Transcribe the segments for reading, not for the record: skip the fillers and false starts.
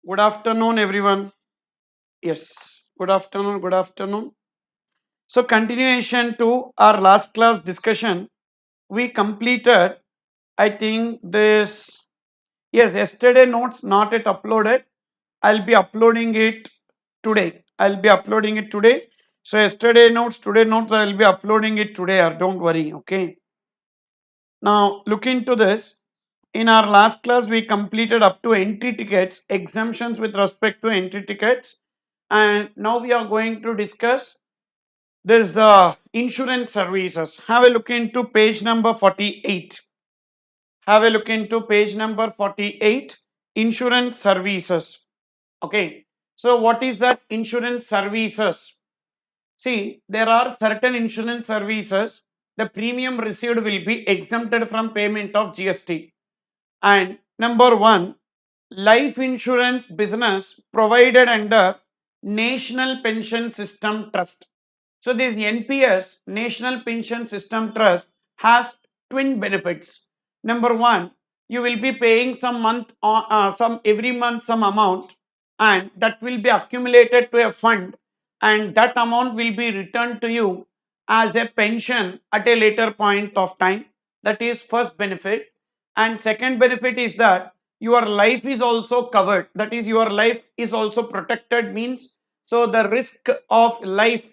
Good afternoon, everyone. Yes, good afternoon. Good afternoon. So, continuation to our last class discussion, we completed. I think this. Yes, yesterday notes not yet uploaded. I'll be uploading it today. I'll be uploading it today. So, yesterday notes, today notes, I'll be uploading it today. Or don't worry. Okay. Now, look into this. In our last class, we completed up to entry tickets, exemptions with respect to entry tickets. And now we are going to discuss this insurance services. Have a look into page number 48. Have a look into page number 48, insurance services. Okay. So, what is that insurance services? See, there are certain insurance services, the premium received will be exempted from payment of GST. And number one, life insurance business provided under National Pension System Trust. So this NPS, National Pension System Trust, has twin benefits. Number one, you will be paying some every month some amount, and that will be accumulated to a fund, and that amount will be returned to you as a pension at a later point of time. That is first benefit. And second benefit is that your life is also covered. That is, your life is also protected. Means so the risk of life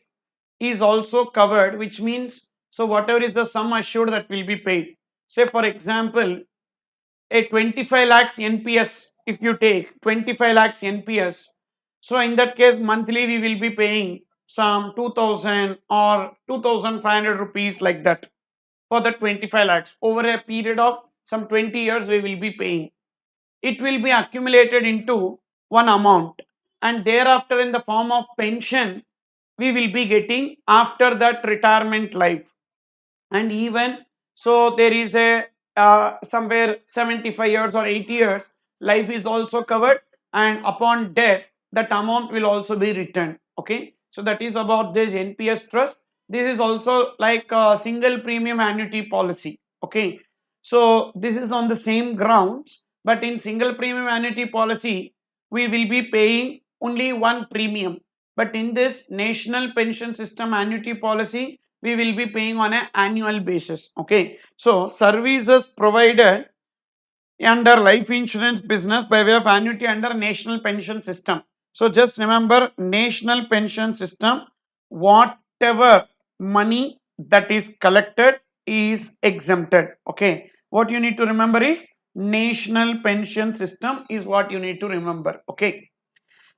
is also covered, which means so whatever is the sum assured that will be paid. Say for example, a 25 lakhs NPS, if you take 25 lakhs NPS, so in that case monthly we will be paying some 2000 or 2500 rupees like that for the 25 lakhs over a period of some 20 years we will be paying. It will be accumulated into one amount, and thereafter in the form of pension we will be getting after that retirement life. And even so there is a somewhere 75 years or 80 years life is also covered, and upon death that amount will also be returned. Okay, so that is about this NPS trust. This is also like a single premium annuity policy. Okay, so this is on the same grounds, but in single premium annuity policy we will be paying only one premium, but in this national pension system annuity policy we will be paying on an annual basis. Okay, so services provided under life insurance business by way of annuity under national pension system. So just remember, national pension system, whatever money that is collected is exempted. Okay, what you need to remember is national pension system is what you need to remember. Okay,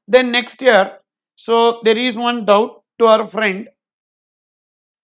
then next year, so there is one doubt to our friend.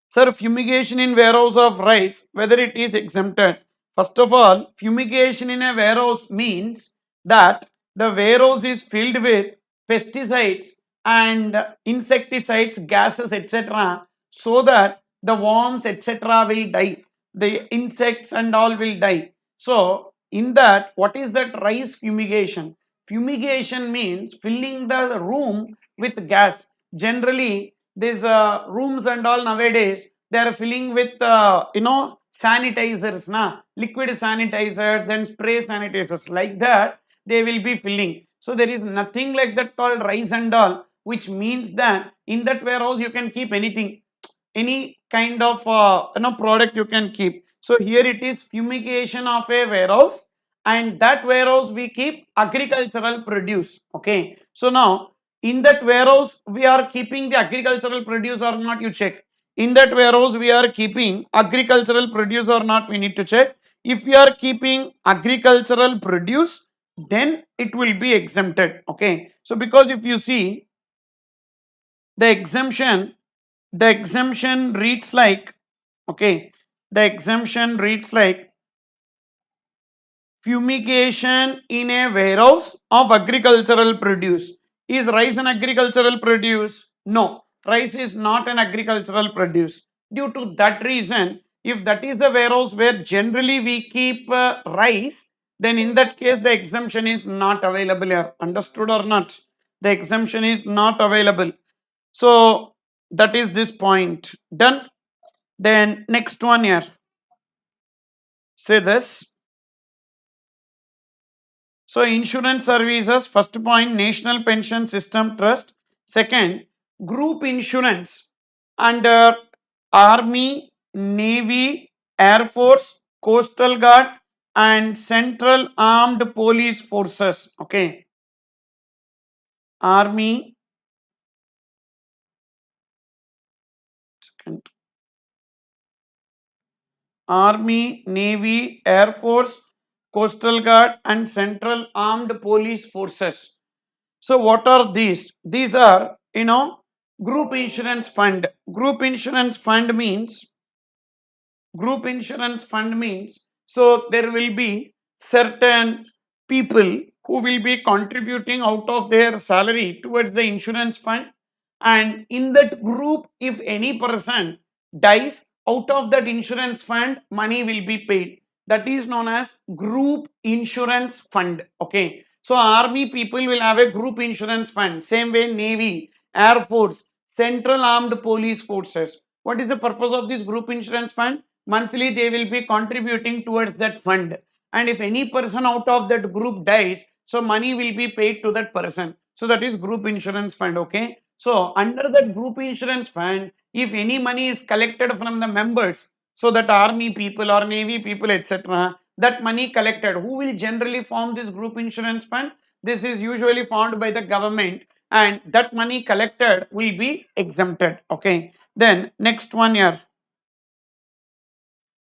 Sir, fumigation in warehouse of rice, whether it is exempted. First of all, fumigation in a warehouse means that the warehouse is filled with pesticides and insecticides, gases, etc., so that the worms, etc., will die. The insects and all will die. So, in that, what is that rice fumigation? Fumigation means filling the room with gas. Generally, these rooms and all nowadays they are filling with sanitizers, liquid sanitizers, then spray sanitizers, like that they will be filling. So there is nothing like that called rice and all, which means that in that warehouse you can keep anything, any kind of product you can keep. So here it is fumigation of a warehouse, and that warehouse we keep agricultural produce. Okay, so now in that warehouse we are keeping the agricultural produce or not, you check. In that warehouse we are keeping agricultural produce or not, we need to check. If we are keeping agricultural produce, then it will be exempted. Okay, so because if you see the exemption, the exemption reads like, okay, the exemption reads like fumigation in a warehouse of agricultural produce. Is rice an agricultural produce? No, rice is not an agricultural produce. Due to that reason, if that is a warehouse where generally we keep rice, then in that case the exemption is not available here. Understood or not? The exemption is not available. So that is this point. Done. Then next one here. Say this. So insurance services, first point, National Pension System Trust. Second, group insurance under Army, Navy, Air Force, Coastal Guard, and Central Armed Police Forces. Okay, Army, second, Army, Navy, Air Force, Coastal Guard, and Central Armed Police Forces. So what are these? These are, group insurance fund. Group insurance fund means so there will be certain people who will be contributing out of their salary towards the insurance fund, and in that group if any person dies, out of that insurance fund money will be paid. That is known as group insurance fund. Okay, so army people will have a group insurance fund, same way Navy, Air Force, Central Armed Police Forces. What is the purpose of this group insurance fund? Monthly they will be contributing towards that fund, and if any person out of that group dies, so money will be paid to that person. So that is group insurance fund. Okay, so under that group insurance fund, if any money is collected from the members, so that army people or navy people, etc., that money collected, who will generally form this group insurance fund? This is usually formed by the government, and that money collected will be exempted. Okay, then next one here.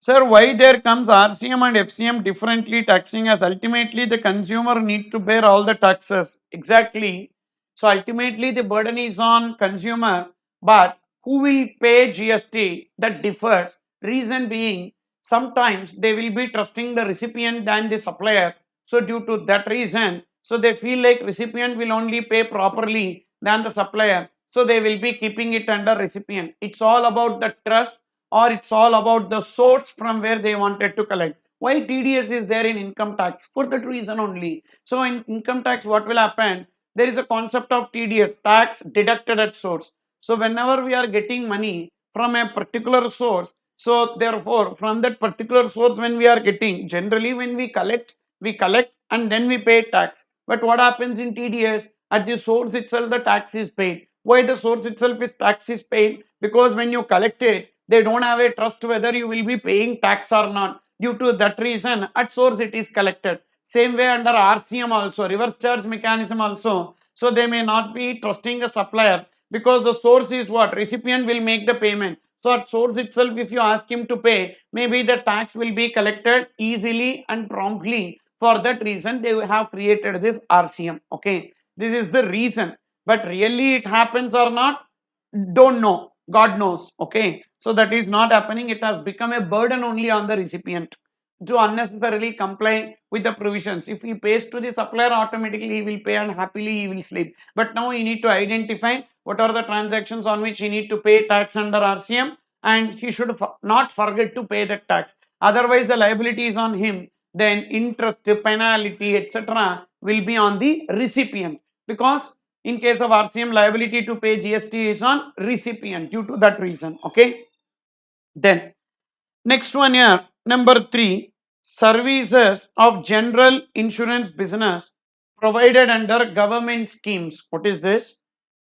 Sir, why there comes RCM and FCM differently taxing, as ultimately the consumer need to bear all the taxes? Exactly. So ultimately the burden is on consumer, but who will pay GST? That differs. Reason being, sometimes they will be trusting the recipient than the supplier. So due to that reason, so they feel like recipient will only pay properly than the supplier. So they will be keeping it under recipient. It's all about the trust, or it's all about the source from where they wanted to collect. Why TDS is there in income tax? For that reason only. So in income tax, what will happen? There is a concept of TDS, tax deducted at source. So whenever we are getting money from a particular source, so therefore from that particular source when we are getting, generally when we collect and then we pay tax. But what happens in TDS? At the source itself the tax is paid. Why the source itself is tax is paid? Because when you collect it, they don't have a trust whether you will be paying tax or not. Due to that reason, at source it is collected. Same way under RCM also, reverse charge mechanism also. So they may not be trusting a supplier, because the source is what? Recipient will make the payment. So at source itself, if you ask him to pay, maybe the tax will be collected easily and promptly. For that reason, they have created this RCM. Okay, this is the reason. But really it happens or not? Don't know. God knows. Okay, so that is not happening. It has become a burden only on the recipient to unnecessarily comply with the provisions. If he pays to the supplier, automatically he will pay and happily he will sleep. But now he need to identify what are the transactions on which he need to pay tax under RCM, and he should not forget to pay that tax. Otherwise the liability is on him. Then interest, penalty, etc. will be on the recipient, because in case of RCM, liability to pay GST is on recipient due to that reason. Okay, then next one here, number 3, services of general insurance business provided under government schemes. What is this?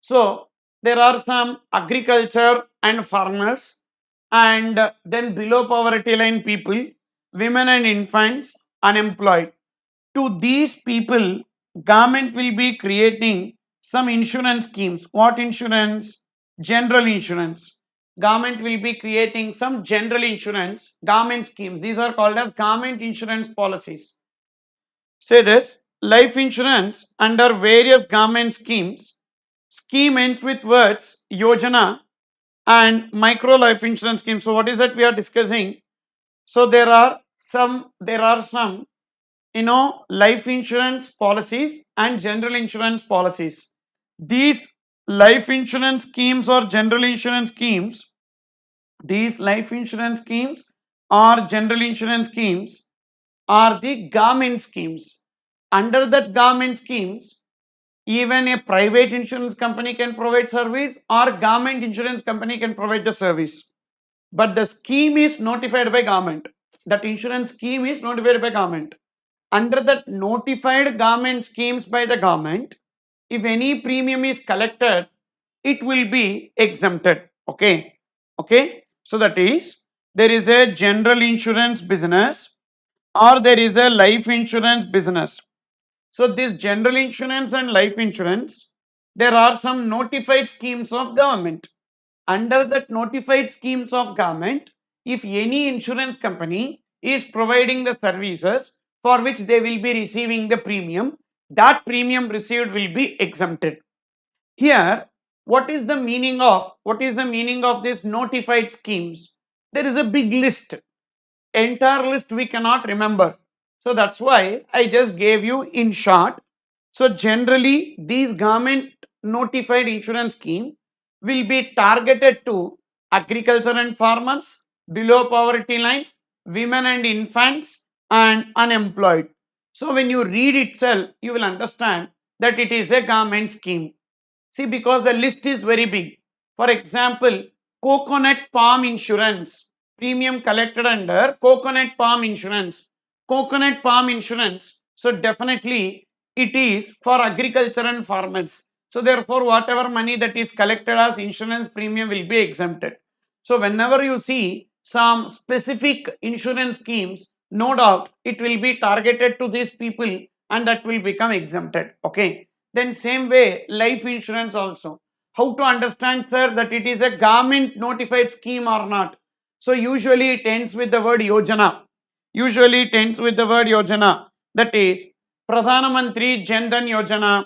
So there are some agriculture and farmers, and then below poverty line people, women and infants, unemployed. To these people, government will be creating some insurance schemes. What insurance? General insurance. Government will be creating some general insurance government schemes. These are called as government insurance policies. Say this: life insurance under various government schemes. Scheme ends with words yojana, and micro life insurance scheme. So what is that we are discussing? So there are some life insurance policies and general insurance policies. These life insurance schemes or general insurance schemes, these life insurance schemes or general insurance schemes are the government schemes. Under that government schemes, even a private insurance company can provide service, or government insurance company can provide the service. But the scheme is notified by government. That insurance scheme is notified by government. under the notified government schemes by the government, if any premium is collected, it will be exempted. Okay. Okay, so that is, there is a general insurance business or there is a life insurance business. So this general insurance and life insurance, there are some notified schemes of government. Under that notified schemes of government, if any insurance company is providing the services for which they will be receiving the premium, that premium received will be exempted. Here, what is the meaning of this notified schemes? There is a big list. Entire list we cannot remember. So that's why I just gave you in short. So generally, these government notified insurance scheme will be targeted to agriculture and farmers, below poverty line, women and infants, and unemployed. So when you read itself, you will understand that it is a government scheme. See, because the list is very big. For example, coconut palm insurance, premium collected under coconut palm insurance. Coconut palm insurance. So definitely it is for agriculture and farmers. So therefore, whatever money that is collected as insurance premium will be exempted. So whenever you see some specific insurance schemes, no doubt it will be targeted to these people and that will become exempted. Okay. Then same way, life insurance also. How to understand, sir, that it is a government notified scheme or not? So usually it ends with the word yojana. Usually it ends with the word yojana. That is Pradhana Mantri Jan Dhan Yojana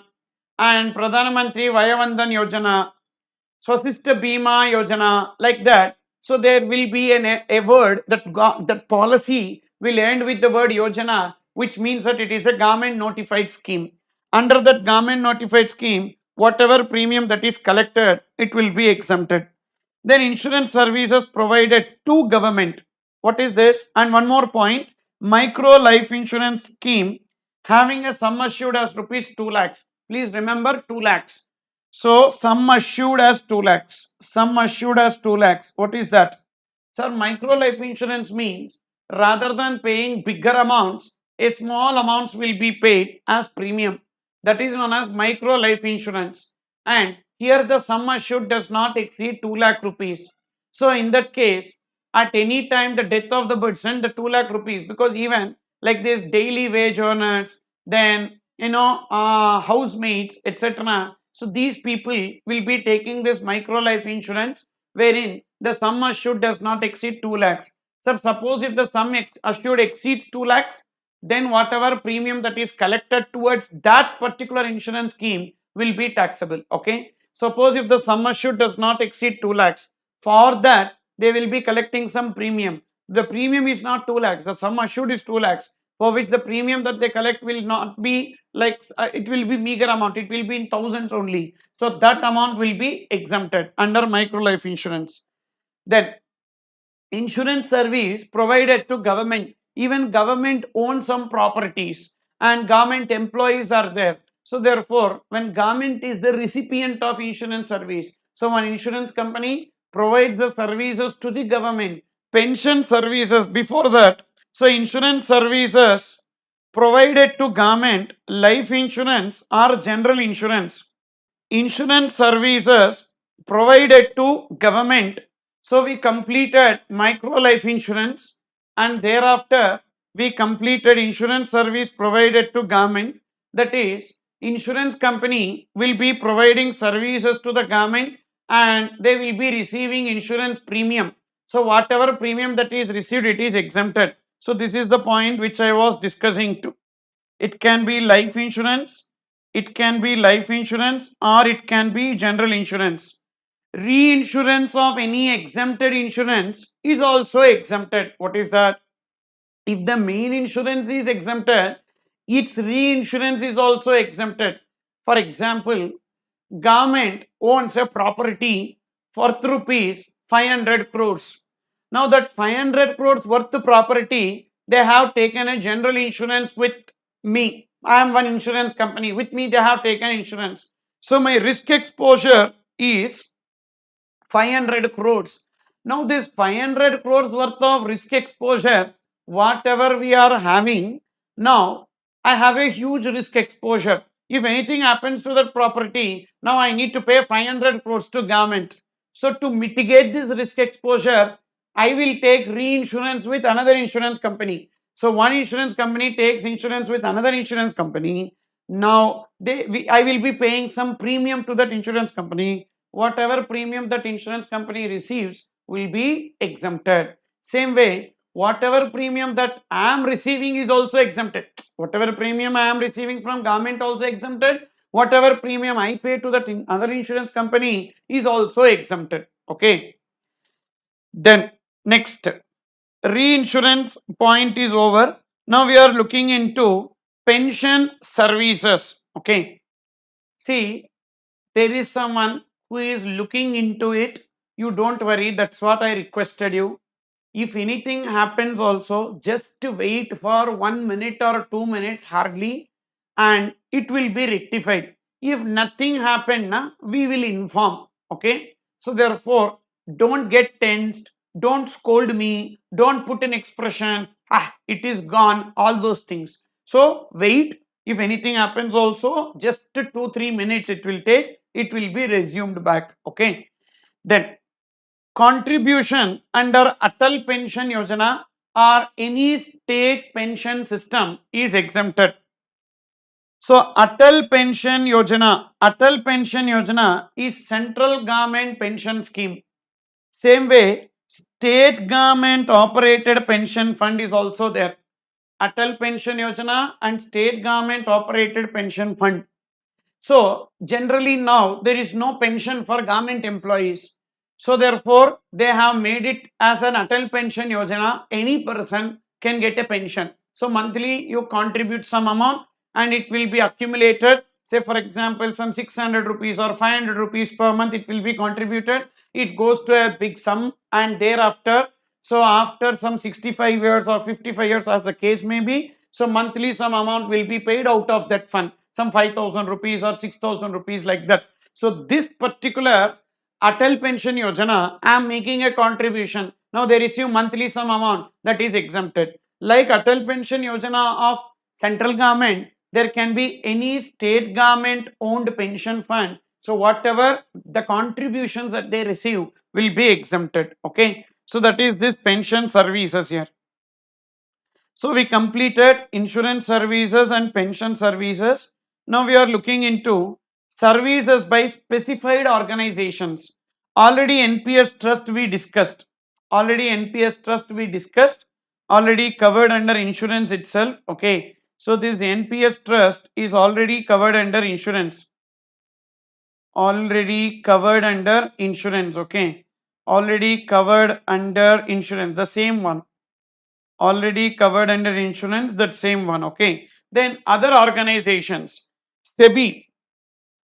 and Pradhana Mantri Vaya Vandhan Yojana, Swasthya Bima Yojana, like that. So there will be a word that policy will end with the word Yojana, which means that it is a government notified scheme. Under that government notified scheme, whatever premium that is collected, it will be exempted. Then insurance services provided to government. What is this? And one more point, micro life insurance scheme having a sum assured as rupees 2 lakhs. Please remember 2 lakhs. So sum assured as 2 lakhs. Sum assured as 2 lakhs. What is that? Sir, micro life insurance means rather than paying bigger amounts, a small amounts will be paid as premium. That is known as micro life insurance. And here the sum assured does not exceed 2 lakh rupees. So in that case, at any time the death of the person, the 2 lakh rupees, because even like this daily wage earners, then housemaids, etc. So these people will be taking this micro life insurance wherein the sum assured does not exceed 2 lakhs. Sir, suppose if the sum assured exceeds 2 lakhs, then whatever premium that is collected towards that particular insurance scheme will be taxable. Okay. Suppose if the sum assured does not exceed 2 lakhs, for that they will be collecting some premium. The premium is not 2 lakhs, the sum assured is 2 lakhs, for which the premium that they collect will not be like it will be meager amount, it will be in thousands only. So that amount will be exempted under micro life insurance. Then insurance service provided to government, even government owns some properties and government employees are there. So therefore when government is the recipient of insurance service, so one insurance company provides the services to the government. Pension services before that, so insurance services provided to government, life insurance or general insurance. Insurance services provided to government. So we completed micro life insurance and thereafter we completed insurance service provided to government. That is, insurance company will be providing services to the government and they will be receiving insurance premium. So whatever premium that is received, it is exempted. So this is the point which I was discussing to. It can be life insurance, it can be life insurance or it can be general insurance. Reinsurance of any exempted insurance is also exempted. What is that? If the main insurance is exempted, its reinsurance is also exempted. For example, government owns a property for rupees 500 crores. Now that 500 crores worth property, they have taken a general insurance with me. I am one insurance company. With me, they have taken insurance. So my risk exposure is 500 crores. Now this 500 crores worth of risk exposure, whatever we are having, now I have a huge risk exposure. If anything happens to that property, now I need to pay 500 crores to government. So to mitigate this risk exposure, I will take reinsurance with another insurance company. So one insurance company takes insurance with another insurance company. Now I will be paying some premium to that insurance company. Whatever premium that insurance company receives will be exempted. Same way, whatever premium that I am receiving is also exempted. Whatever premium I am receiving from government also exempted. Whatever premium I pay to that other insurance company is also exempted. Okay. Then next, reinsurance point is over. Now we are looking into pension services. Okay. See, there is someone who is looking into it. You don't worry. That's what I requested you. If anything happens also, just wait for 1 minute or 2 minutes hardly, and it will be rectified. If nothing happened na, we will inform. Okay, so therefore don't get tensed, don't scold me, don't put an expression, it is gone, all those things. So wait, if anything happens also, just 2-3 minutes it will take, it will be resumed back. Okay, then contribution under Atal Pension Yojana or any state pension system is exempted. So Atal Pension Yojana is central government pension scheme. Same way, state government operated pension fund is also there. Atal Pension Yojana and state government operated pension fund. So generally now there is no pension for government employees. So therefore they have made it as an Atal Pension Yojana. Any person can get a pension. So monthly you contribute some amount and it will be accumulated. Say for example some 600 rupees or 500 rupees per month it will be contributed. It goes to a big sum and thereafter, so after some 65 years or 55 years as the case may be, so monthly some amount will be paid out of that fund, some 5,000 rupees or 6,000 rupees like that. So this particular Atal Pension Yojana, I am making a contribution. Now they receive monthly some amount that is exempted. Like Atal Pension Yojana of central government, there can be any state government owned pension fund. So whatever the contributions that they receive will be exempted. Okay. So that is this pension services here. So we completed insurance services and pension services. Now we are looking into services by specified organizations. Already NPS trust we discussed. Already NPS trust we discussed. Already covered under insurance itself. Okay. So this NPS trust is already covered under insurance. Already covered under insurance. Okay. Already covered under insurance. The same one, already covered under insurance, that same one. Okay, then other organizations, SEBI.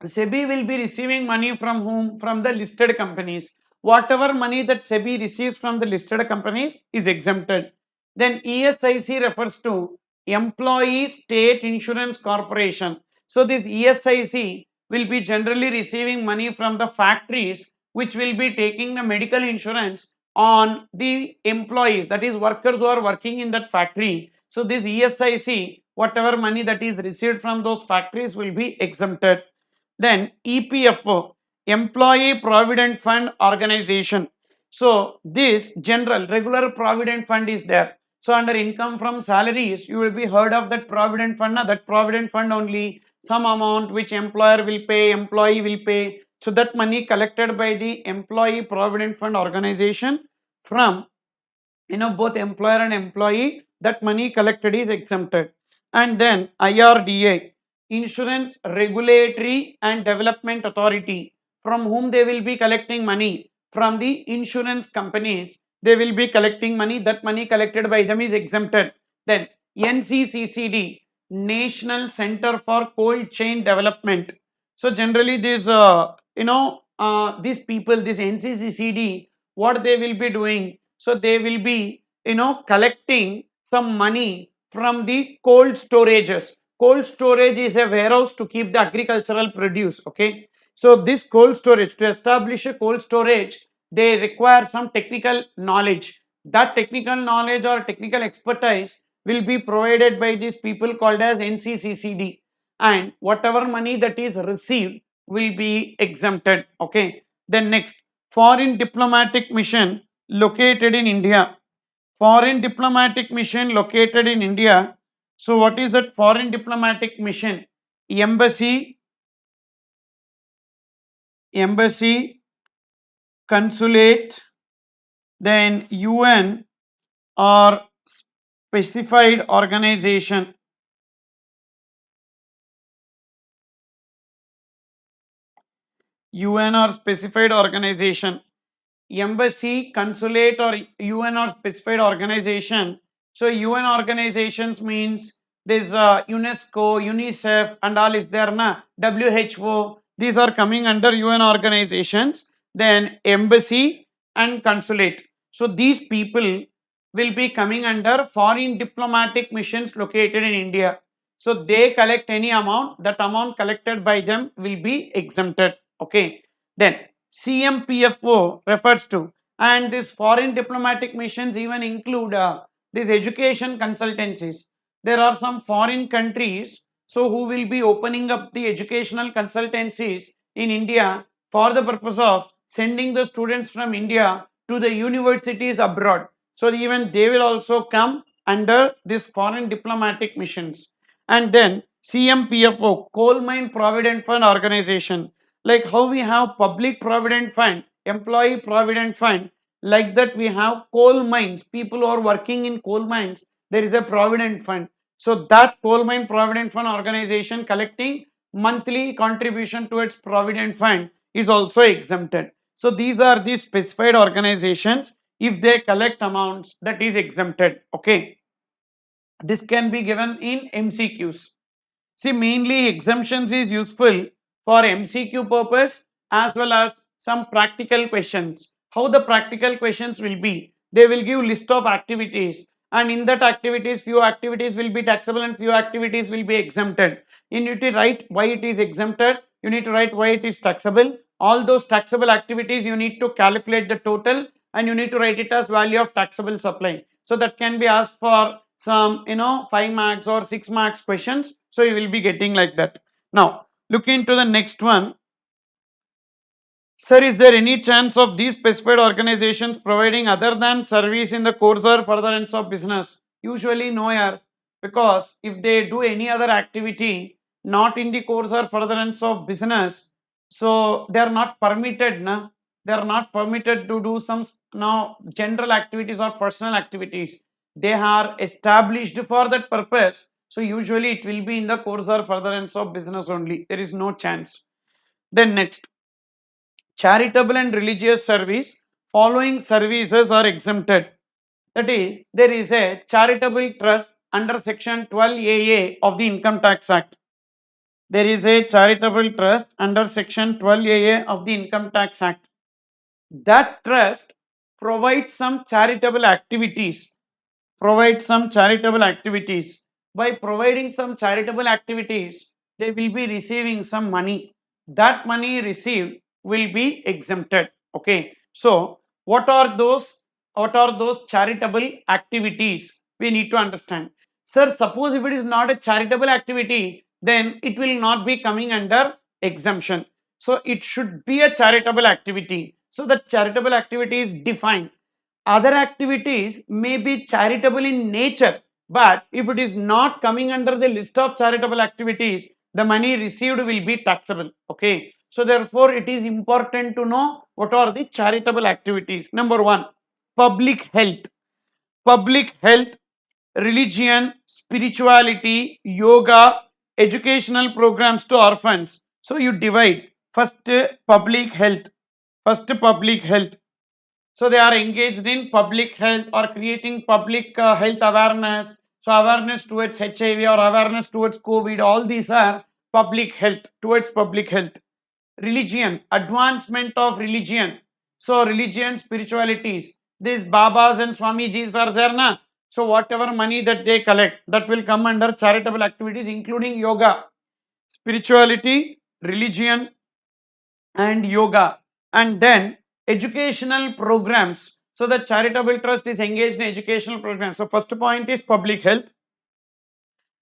SEBI will be receiving money from whom? From the listed companies. Whatever money that SEBI receives from the listed companies is exempted. Then ESIC refers to Employee State Insurance Corporation. So this ESIC will be generally receiving money from the factories which will be taking the medical insurance on the employees, that is workers who are working in that factory. So this ESIC, whatever money that is received from those factories will be exempted. Then EPFO, Employee Provident Fund Organization. So this general regular provident fund is there. So under income from salaries, you will be heard of that provident fund. That provident fund only some amount which employer will pay, employee will pay. So that money collected by the Employee Provident Fund Organization from both employer and employee, that money collected is exempted. And then IRDA, Insurance Regulatory and Development Authority, from whom they will be collecting money, from the insurance companies they will be collecting money, that money collected by them is exempted. Then NCCCD, National Center for Cold Chain Development. So generally these people, this NCCCD, what they will be doing, so they will be collecting some money from the cold storages. Cold storage is a warehouse to keep the agricultural produce. Okay, so this cold storage, to establish a cold storage, they require some technical knowledge. That technical knowledge or technical expertise will be provided by these people called as NCCCD, and whatever money that is received will be exempted. Okay. Then next, foreign diplomatic mission located in India. Foreign diplomatic mission located in India. So what is that foreign diplomatic mission? Embassy, consulate, then UN or specified organization. UN or specified organization. Embassy, consulate, or UN or specified organization. So UN organizations means this UNESCO, UNICEF, and all is there na, WHO. These are coming under UN organizations. Then embassy and consulate. So these people will be coming under foreign diplomatic missions located in India. So they collect any amount, that amount collected by them will be exempted. Okay. Then CMPFO refers to, and these foreign diplomatic missions even include these education consultancies. There are some foreign countries so who will be opening up the educational consultancies in India for the purpose of sending the students from India to the universities abroad. So even they will also come under this foreign diplomatic missions. And then CMPFO, Coal Mine Provident Fund Organization, like how we have public provident fund, employee provident fund, like that we have coal mines, people who are working in coal mines, there is a provident fund. So that coal mine provident fund organization collecting monthly contribution towards provident fund is also exempted. So these are the specified organizations, if they collect amounts, that is exempted. Okay, this can be given in MCQs. See, mainly exemptions is useful for MCQ purpose as well as some practical questions. How the practical questions will be? They will give list of activities, and in that activities, few activities will be taxable and few activities will be exempted. You need to write why it is exempted. You need to write why it is taxable. All those taxable activities you need to calculate the total, and you need to write it as value of taxable supply. So that can be asked for some 5 marks or 6 marks questions, so you will be getting like that. Now look into the next one. Sir, is there any chance of these specified organizations providing other than service in the course or furtherance of business? Usually no, yeah, because if they do any other activity not in the course or furtherance of business, so they are not permitted na, they are not permitted to do some now general activities or personal activities. They are established for that purpose, so usually it will be in the course or furtherance of business only. There is no chance. Then next, charitable and religious service, following services are exempted. That is, there is a charitable trust under section 12AA of the Income Tax Act. There is a charitable trust under section 12AA of the Income Tax Act. That trust provides some charitable activities, by providing some charitable activities, they will be receiving some money. That money received will be exempted. Okay, so what are those charitable activities we need to understand? Sir, suppose if it is not a charitable activity, then it will not be coming under exemption. So it should be a charitable activity, so the charitable activity is defined. Other activities may be charitable in nature, but if it is not coming under the list of charitable activities, the money received will be taxable. Okay, so therefore it is important to know what are the charitable activities. Number one, public health. Public health, religion, spirituality, yoga, educational programs to orphans. So you divide. First, public health. First, public health. So they are engaged in public health or creating public health awareness. So awareness towards HIV or awareness towards COVID, all these are public health, towards public health. Religion, advancement of religion. So religion, spiritualities, these babas and swamijis are there na. So whatever money that they collect, that will come under charitable activities, including yoga, spirituality, religion, and yoga. And then educational programs. So the charitable trust is engaged in educational programs. So first point is public health.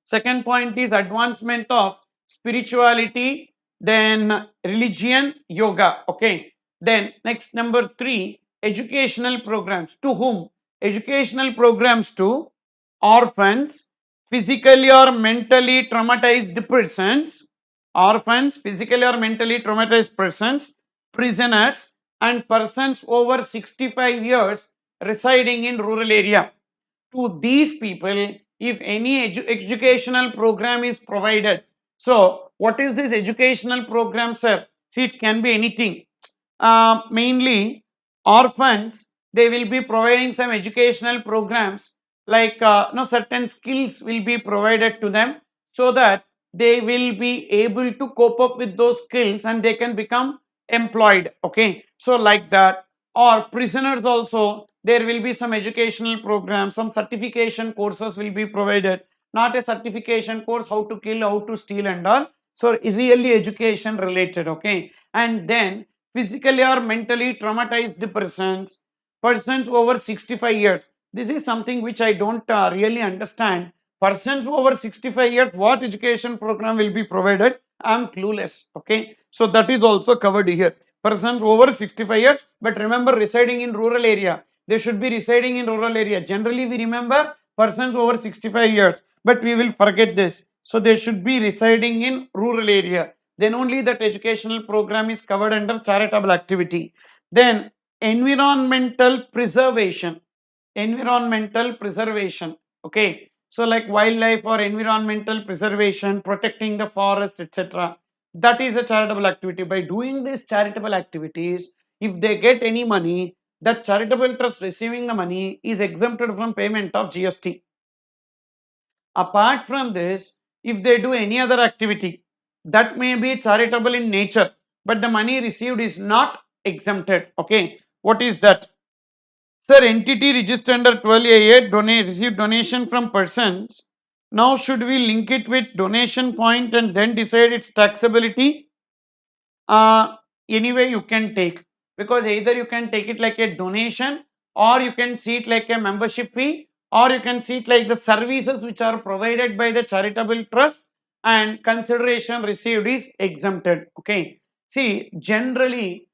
Second point is advancement of spirituality, then religion, yoga. Okay. Then next number three, educational programs. To whom? Educational programs to orphans, physically or mentally traumatized persons, orphans, physically or mentally traumatized persons, prisoners, and persons over 65 years residing in rural area. To these people, if any educational program is provided. So what is this educational program, sir? See, it can be anything. Mainly orphans, they will be providing some educational programs, like no, certain skills will be provided to them, so that they will be able to cope up with those skills and they can become employed. Okay, so like that. Or prisoners also, there will be some educational programs, some certification courses will be provided. Not a certification course how to kill, how to steal and all. So really education related. Okay, and then physically or mentally traumatized persons, persons over 65 years. This is something which I don't really understand. Persons over 65 years, what education program will be provided? I am clueless. Okay, so that is also covered here. Persons over 65 years, but remember, residing in rural area, they should be residing in rural area. Generally we remember persons over 65 years, but we will forget this. So they should be residing in rural area, then only that educational program is covered under charitable activity. Then environmental preservation, environmental preservation. Okay, so like wildlife or environmental preservation, protecting the forest, etc., that is a charitable activity. By doing these charitable activities, if they get any money, that charitable trust receiving the money is exempted from payment of GST. Apart from this, if they do any other activity that may be charitable in nature, but the money received is not exempted. Okay, what is that? Sir, entity registered under 12A receive donation from persons. Now should we link it with donation point and then decide its taxability? uh, Anyway you can take, because either you can take it like a donation, or you can see it like a membership fee, or you can see it like the services which are provided by the charitable trust and consideration received is exempted. Okay, see, generally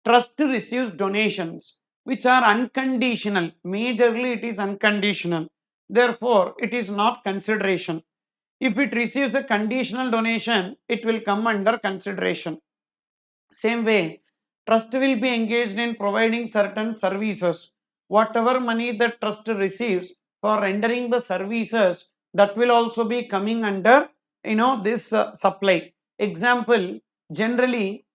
trust receives donations which are unconditional. Majorly it is unconditional, therefore it is not consideration. If it receives a conditional donation, it will come under consideration. Same way, trust will be engaged in providing certain services. Whatever money the trust receives for rendering the services, that will also be coming under, this supply. Example, generally,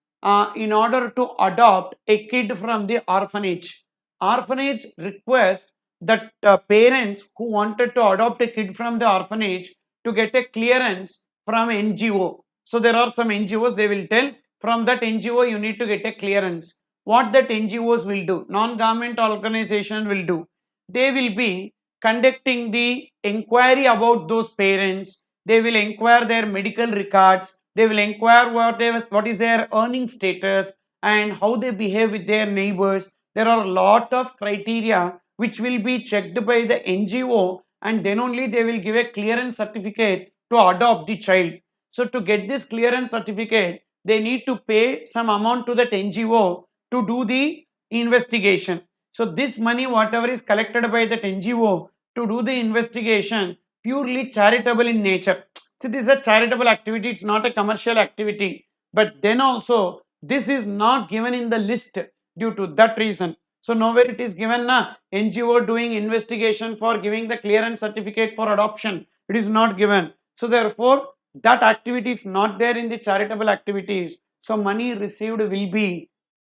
in order to adopt a kid from the orphanage requires that parents who wanted to adopt a kid from the orphanage to get a clearance from NGO. So there are some NGOs, they will tell, from that NGO you need to get a clearance. What that NGOs will do, non-government organization will do, they will be conducting the inquiry about those parents. They will inquire their medical records, they will inquire what is their earning status and how they behave with their neighbors. There are a lot of criteria which will be checked by the NGO, and then only they will give a clearance certificate to adopt the child. So to get this clearance certificate, they need to pay some amount to that NGO to do the investigation. So this money, whatever is collected by that NGO to do the investigation, purely charitable in nature. So this is a charitable activity, it's not a commercial activity. But then also, this is not given in the list due to that reason. So nowhere it is given na NGO doing investigation for giving the clearance certificate for adoption. It is not given. So therefore, that activity is not there in the charitable activities. So money received will be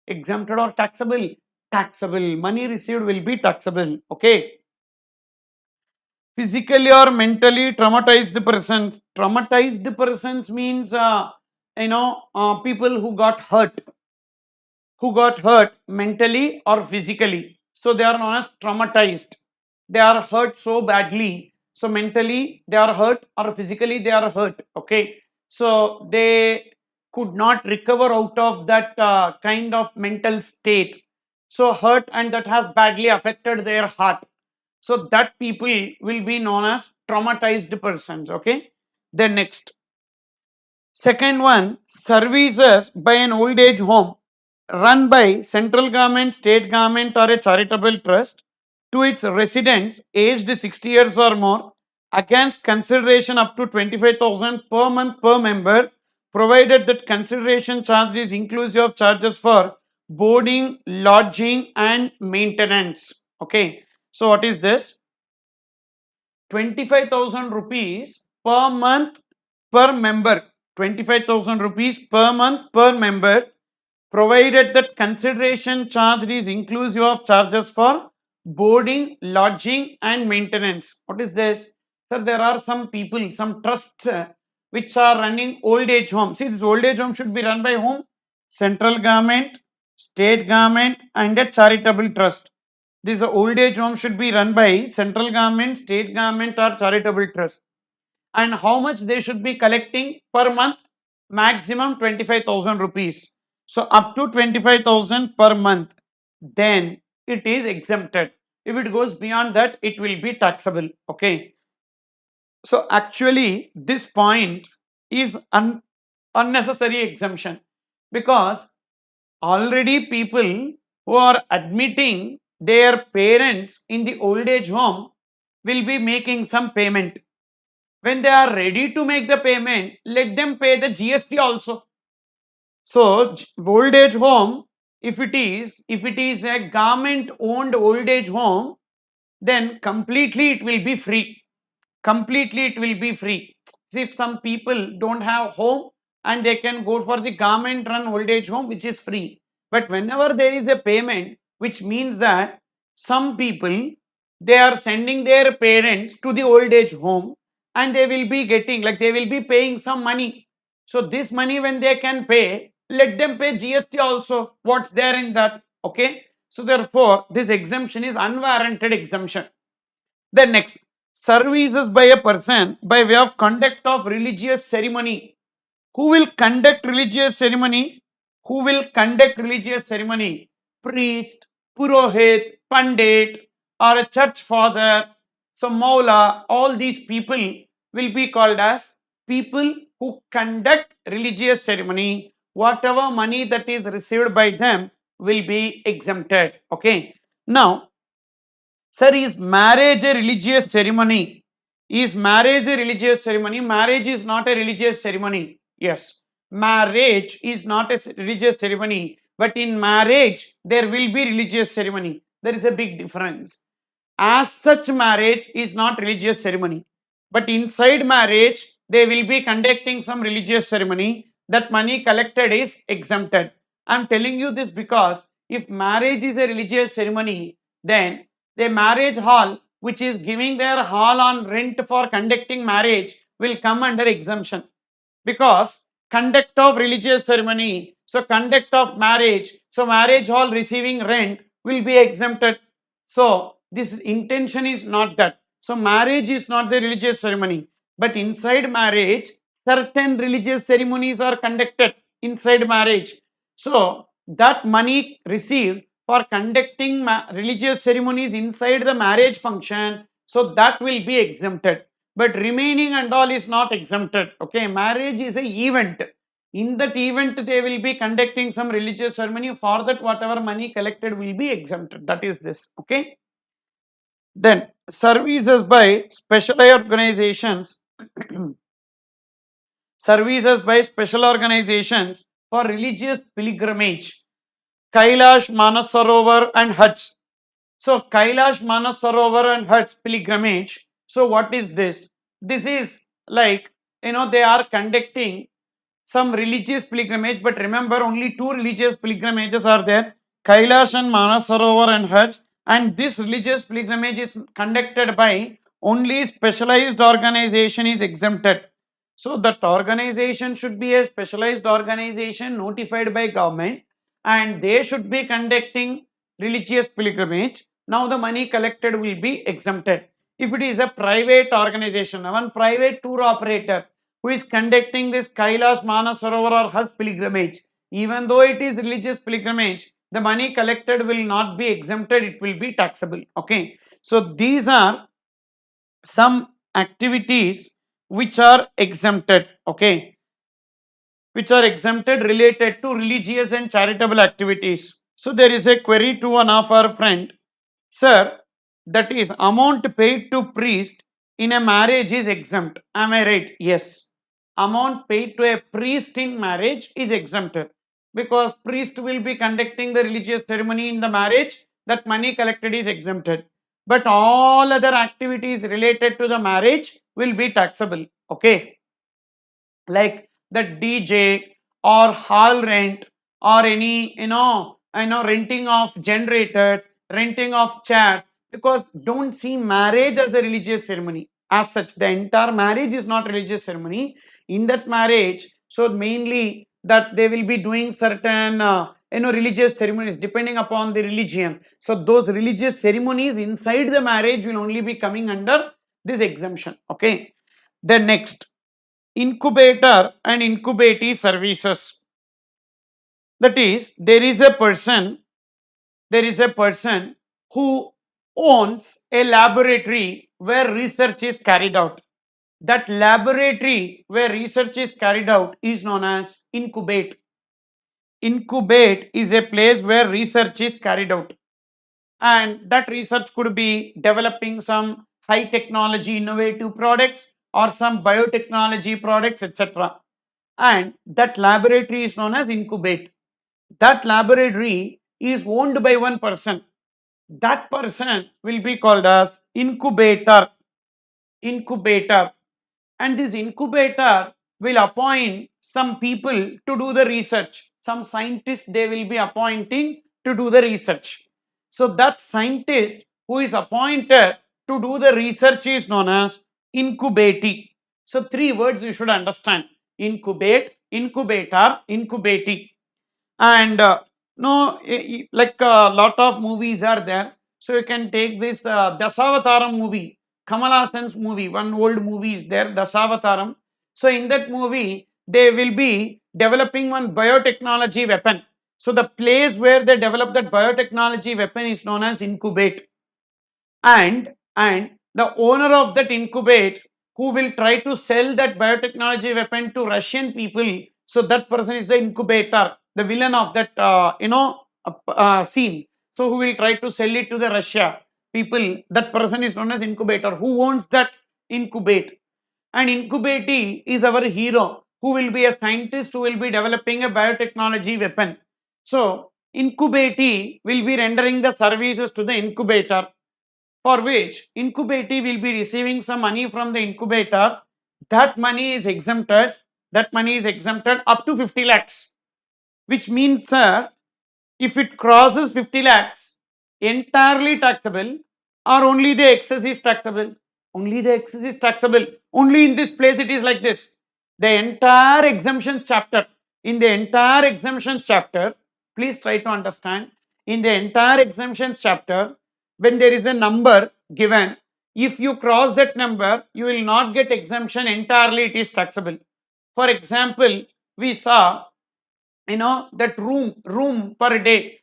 exempted or taxable. Taxable. Money received will be taxable. Okay. Physically or mentally traumatized persons. Traumatized persons means people who got hurt mentally or physically. So they are known as traumatized. They are hurt so badly. So mentally they are hurt or physically they are hurt. Okay. So they could not recover out of that kind of mental state. So hurt, and that has badly affected their heart. So that people will be known as traumatized persons. Okay. Then next, second one, services by an old age home run by central government, state government, or a charitable trust to its residents aged 60 years or more against consideration up to 25,000 per month per member, provided that consideration charged is inclusive of charges for boarding, lodging, and maintenance. Okay, so what is this? 25,000 rupees per month per member. 25,000 rupees per month per member, provided that consideration charged is inclusive of charges for boarding, lodging, and maintenance. What is this? Sir, there are some people, some trusts which are running old age home. See, this old age home should be run by whom? Central government, state government, and a charitable trust. This old age home should be run by central government, state government, or charitable trust. And how much they should be collecting per month? Maximum 25,000 rupees. So up to 25,000 per month, then it is exempted. If it goes beyond that, it will be taxable. Okay. So actually, this point is unnecessary exemption, because already people who are admitting their parents in the old age home will be making some payment. When they are ready to make the payment, let them pay the GST also. So old age home, if it is a government owned old age home, then completely it will be free. Completely it will be free. See, if some people don't have home and they can go for the government run old age home, which is free. But whenever there is a payment, which means that some people, they are sending their parents to the old age home, and they will be getting, like, they will be paying some money. So this money, when they can pay, let them pay GST also. What's there in that? Okay. So therefore, this exemption is unwarranted exemption. Then next, services by a person by way of conduct of religious ceremony. Who will conduct religious ceremony? Who will conduct religious ceremony? Priest, Purohit, Pandit, or a church father, so Maula, all these people will be called as people who conduct religious ceremony. Whatever money that is received by them will be exempted. Okay. Now, sir, is marriage a religious ceremony? Is marriage a religious ceremony? Marriage is not a religious ceremony. Yes, marriage is not a religious ceremony, but in marriage there will be religious ceremony. There is a big difference. As such, marriage is not religious ceremony, but inside marriage they will be conducting some religious ceremony. That money collected is exempted. I am telling you this because if marriage is a religious ceremony, then the marriage hall which is giving their hall on rent for conducting marriage will come under exemption, because conduct of religious ceremony, so conduct of marriage, so marriage hall receiving rent will be exempted. So this intention is not that. So marriage is not the religious ceremony, but inside marriage certain religious ceremonies are conducted inside marriage. So that money received for conducting religious ceremonies inside the marriage function, so that will be exempted, but remaining and all is not exempted. Okay, marriage is a event. In that event they will be conducting some religious ceremony. For that, whatever money collected will be exempted. That is this. Okay. Then services by special organizations services by special organizations for religious pilgrimage, Kailash, Manasarovar, and Hajj. So Kailash, Manasarovar, and Hajj pilgrimage. So what is this? This is like, they are conducting some religious pilgrimage, but remember, only two religious pilgrimages are there, Kailash and Manasarovar and Hajj, and this religious pilgrimage is conducted by only specialized organization is exempted. So that organization should be a specialized organization notified by government, and they should be conducting religious pilgrimage. Now the money collected will be exempted. If it is a private organization, one private tour operator who is conducting this Kailash, Manasarovar or Hajj pilgrimage, even though it is religious pilgrimage, the money collected will not be exempted, it will be taxable. Okay. So these are some activities which are exempted, okay, which are exempted related to religious and charitable activities. So there is a query to one of our friend, sir, that is amount paid to priest in a marriage is exempt. Am I right? Yes. Amount paid to a priest in marriage is exempted because priest will be conducting the religious ceremony in the marriage. That money collected is exempted. But all other activities related to the marriage will be taxable. Okay, like the DJ or hall rent or any renting of generators, renting of chairs, because don't see marriage as a religious ceremony as such. The entire marriage is not religious ceremony. In that marriage, so mainly that they will be doing certain religious ceremonies depending upon the religion. So those religious ceremonies inside the marriage will only be coming under this exemption. Okay, then next, incubator and incubatee services. That is, there is a person who owns a laboratory where research is carried out. That laboratory where research is carried out is known as incubate. Incubate is a place where research is carried out, and that research could be developing some high technology innovative products or some biotechnology products, etc., and that laboratory is known as incubate. That laboratory is owned by one person. That person will be called as incubator. Incubator. And this incubator will appoint some people to do the research. Some scientists they will be appointing to do the research. So that scientist who is appointed to do the research is known as incubatee. So three words you should understand: incubate, incubator, incubatee. And no like a lot of movies are there, so you can take this Dasavataram movie, Kamal Hassan's movie. One old movie is there, Dasavataram. So in that movie they will be developing one biotechnology weapon. So the place where they develop that biotechnology weapon is known as incubate. And the owner of that incubate who will try to sell that biotechnology weapon to Russian people, so that person is the incubator, the villain of that scene. So who will try to sell it to the Russia people, that person is known as incubator. Who owns that incubate? And incubatee is our hero, who will be a scientist who will be developing a biotechnology weapon. So incubatee will be rendering the services to the incubator, for which incubatee will be receiving some money from the incubator. That money is exempted. That money is exempted up to 50 lakhs, which means, sir, if it crosses 50 lakhs, entirely taxable, or only the excess is taxable? Only the excess is taxable. Only in this place it is like this. The entire exemptions chapter, in the entire exemptions chapter, please try to understand. In the entire exemptions chapter, when there is a number given, if you cross that number, you will not get exemption, entirely it is taxable. For example, we saw, that room per day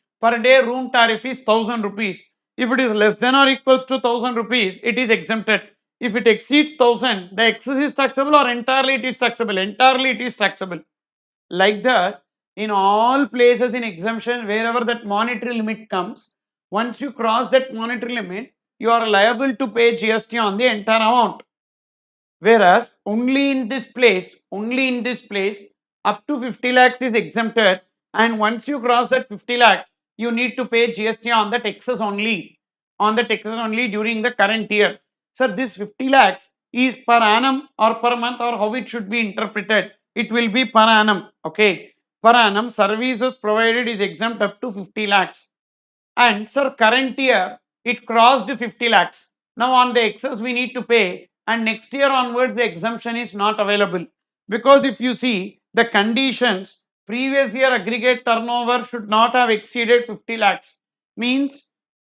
room tariff is 1,000 rupees. If it is less than or equals to 1,000 rupees, it is exempted. If it exceeds 1,000, the excess is taxable or entirely it is taxable? Entirely it is taxable. Like that, in all places in exemption, wherever that monetary limit comes, once you cross that monetary limit, you are liable to pay GST on the entire amount. Whereas only in this place, up to 50 lakhs is exempted, and once you cross that 50 lakhs, you need to pay GST on that excess only during the current year. Sir, this 50 lakhs is per annum or per month, or how it should be interpreted? It will be per annum. Okay, per annum services provided is exempt up to 50 lakhs. And sir, current year it crossed 50 lakhs. Now on the excess we need to pay, and next year onwards the exemption is not available. Because if you see the conditions, previous year aggregate turnover should not have exceeded 50 lakhs. Means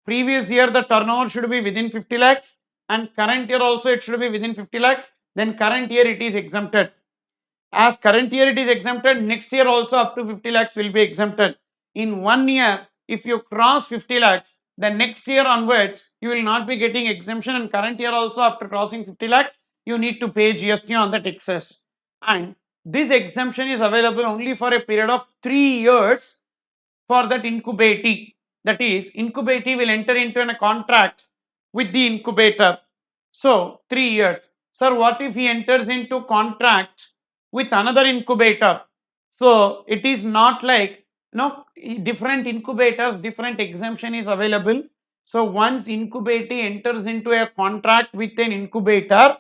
previous year the turnover should be within 50 lakhs, and current year also it should be within 50 lakhs. Then current year it is exempted. As current year it is exempted, next year also up to 50 lakhs will be exempted. In 1 year, if you cross 50 lakhs, the next year onwards you will not be getting exemption, and current year also after crossing 50 lakhs you need to pay GST on that excess. And this exemption is available only for a period of 3 years for that incubatee. That is, incubatee will enter into a contract with the incubator. So 3 years. Sir, what if he enters into contract with another incubator? So it is not like, different incubators, different exemption is available. So once incubatee enters into a contract with an incubator,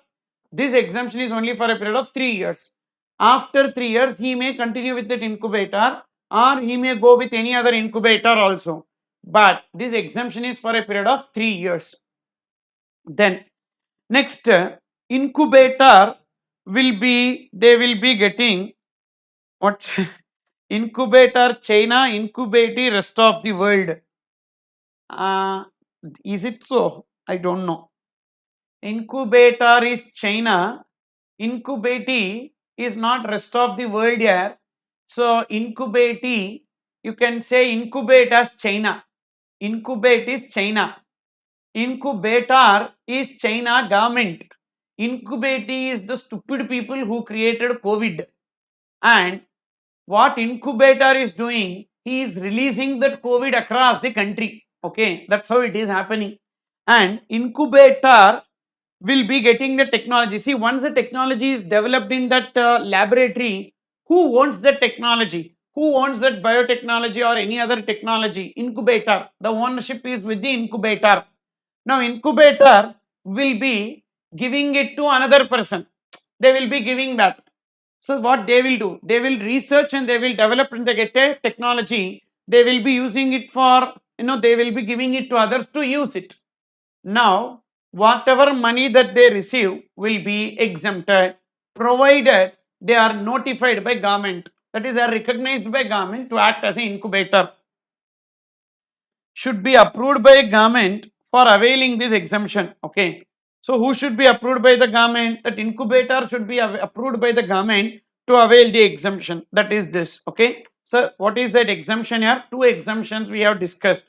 this exemption is only for a period of 3 years. After 3 years, he may continue with that incubator, or he may go with any other incubator also. But this exemption is for a period of 3 years. Then next, incubator they will be getting what? Incubator China, incubatee rest of the world. Uh, is it so? I don't know. Incubator is China, incubatee is not rest of the world here. So incubatee, you can say incubate as China. Incubate is China. Incubator is China government. Incubatee is the stupid people who created COVID. And what incubator is doing, he is releasing that COVID across the country. Okay, that's how it is happening. And incubator will be getting the technology. See, once the technology is developed in that laboratory, who owns the technology? Who owns that biotechnology or any other technology? Incubator. The ownership is with the incubator. Now, incubator will be giving it to another person. They will be giving that. So, what they will do? They will research and they will develop and they get a technology. They will be using it for, they will be giving it to others to use it. Now, whatever money that they receive will be exempted, provided they are notified by government. That is, they are recognized by government to act as an incubator. Should be approved by government for availing this exemption. Okay. So who should be approved by the government? That incubator should be approved by the government to avail the exemption. That is this. Okay. So what is that exemption here? Two exemptions we have discussed.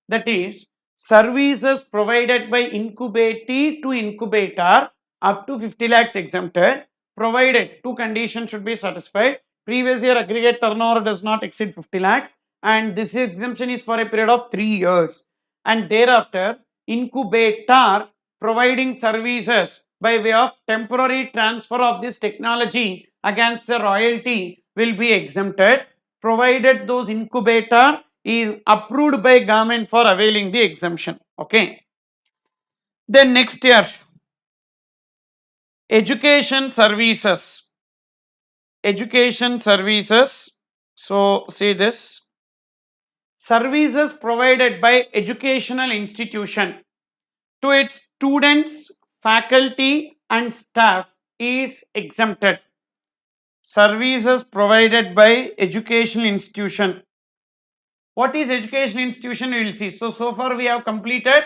That is, services provided by incubatee to incubator up to 50 lakhs exempted, provided two conditions should be satisfied. Previous year aggregate turnover does not exceed 50 lakhs, and this exemption is for a period of 3 years. And thereafter, incubator providing services by way of temporary transfer of this technology against the royalty will be exempted, provided those incubator is approved by government for availing the exemption. Okay. Then next year, education services. Education services. So see this. Services provided by educational institution to its students, faculty and staff is exempted. Services provided by educational institution. What is education institution? We will see. So far we have completed.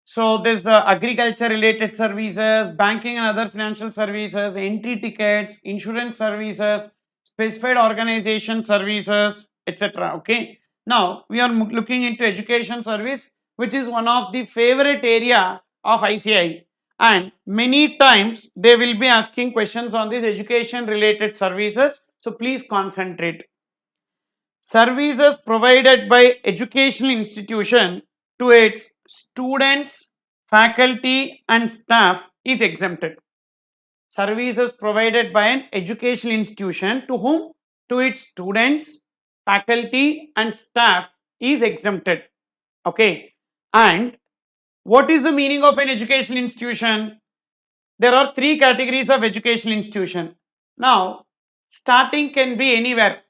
So there's the agriculture related services, banking and other financial services, entry tickets, insurance services, specified organization services, etc. Okay. Now we are looking into education service, which is one of the favorite area of ICI, and many times they will be asking questions on these education related services. So please concentrate. Services provided by educational institution to its students, faculty and staff is exempted. Services provided by an educational institution to whom? To its students, faculty and staff is exempted. Okay. And what is the meaning of an educational institution? There are three categories of educational institution. Now, starting can be anywhere.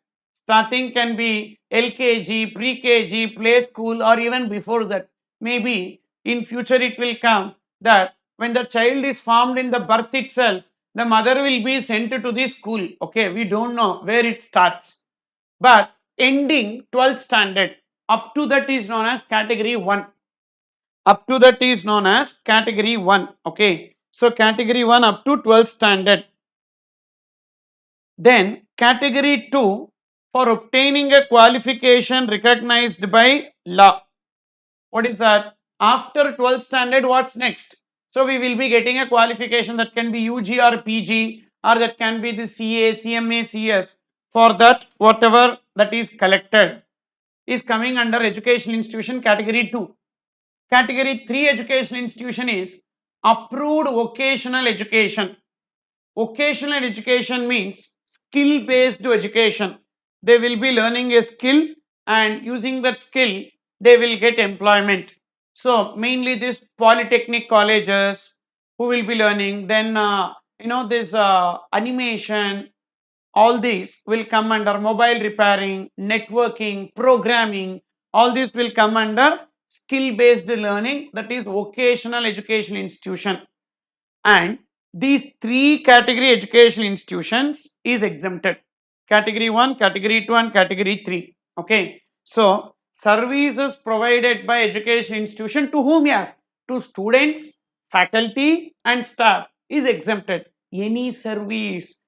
Starting can be LKG, pre-KG, play school, or even before that. Maybe in future it will come that when the child is formed in the birth itself, the mother will be sent to the school. Okay, we don't know where it starts. But ending 12th standard, up to that is known as category 1. Up to that is known as category 1. Okay. So category 1 up to 12th standard. Then category 2 for obtaining a qualification recognized by law. What is that? After 12th standard, what's next? So we will be getting a qualification that can be UG or PG, or that can be the CA, CMA, CS. For that, whatever that is collected is coming under educational institution category 2. Category 3 educational institution is approved vocational education. Vocational education means skill based education. They will be learning a skill, and using that skill they will get employment. So mainly these polytechnic colleges who will be learning, then this animation, all these will come under mobile repairing, networking, programming. All these will come under skill based learning, that is vocational education institution. And these three category educational institutions is exempted: category 1, category 2, and category 3. Okay, so services provided by education institution to whom? Yeah, to students, faculty and staff is exempted. Any service,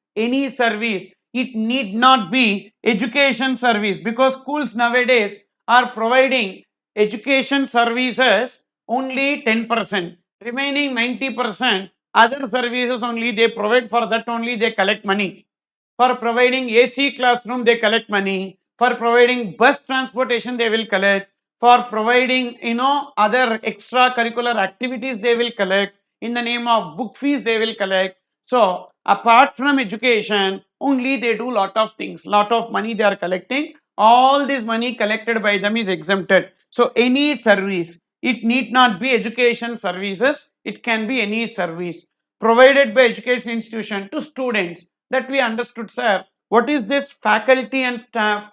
it need not be education service, because schools nowadays are providing education services only 10%, remaining 90% other services only they provide. For that only they collect money. For providing AC classroom they collect money. For providing bus transportation they will collect. For providing other extracurricular activities they will collect. In the name of book fees they will collect. So apart from education only they do lot of things, lot of money they are collecting. All this money collected by them is exempted. So any service, it need not be education services, it can be any service provided by education institution to students. That we understood, sir. What is this faculty and staff?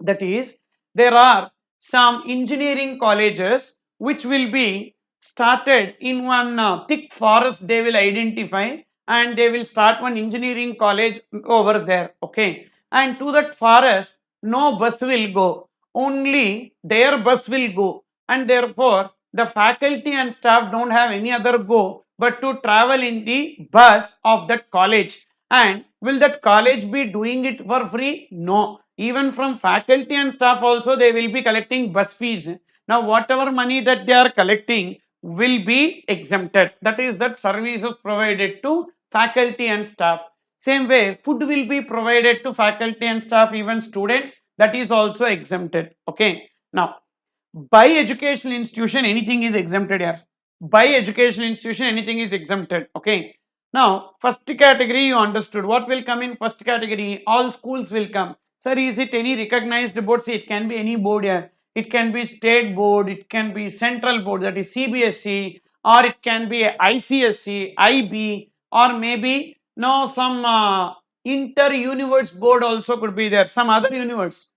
That is, there are some engineering colleges which will be started in one thick forest. They will identify and they will start one engineering college over there. Okay, and to that forest no bus will go, only their bus will go, and therefore the faculty and staff don't have any other go but to travel in the bus of that college. And will that college be doing it for free? No, even from faculty and staff also they will be collecting bus fees. Now whatever money that they are collecting will be exempted. That is, that services provided to faculty and staff. Same way food will be provided to faculty and staff, even students, that is also exempted. Okay, now by educational institution anything is exempted here. By educational institution anything is exempted. Okay, now first category you understood. What will come in first category? All schools will come. Sir, is it any recognized board? See, it can be any board here. It can be state board, it can be central board, that is CBSE, or it can be ICSE, IB, or maybe no some inter universe board also could be there. Some other universe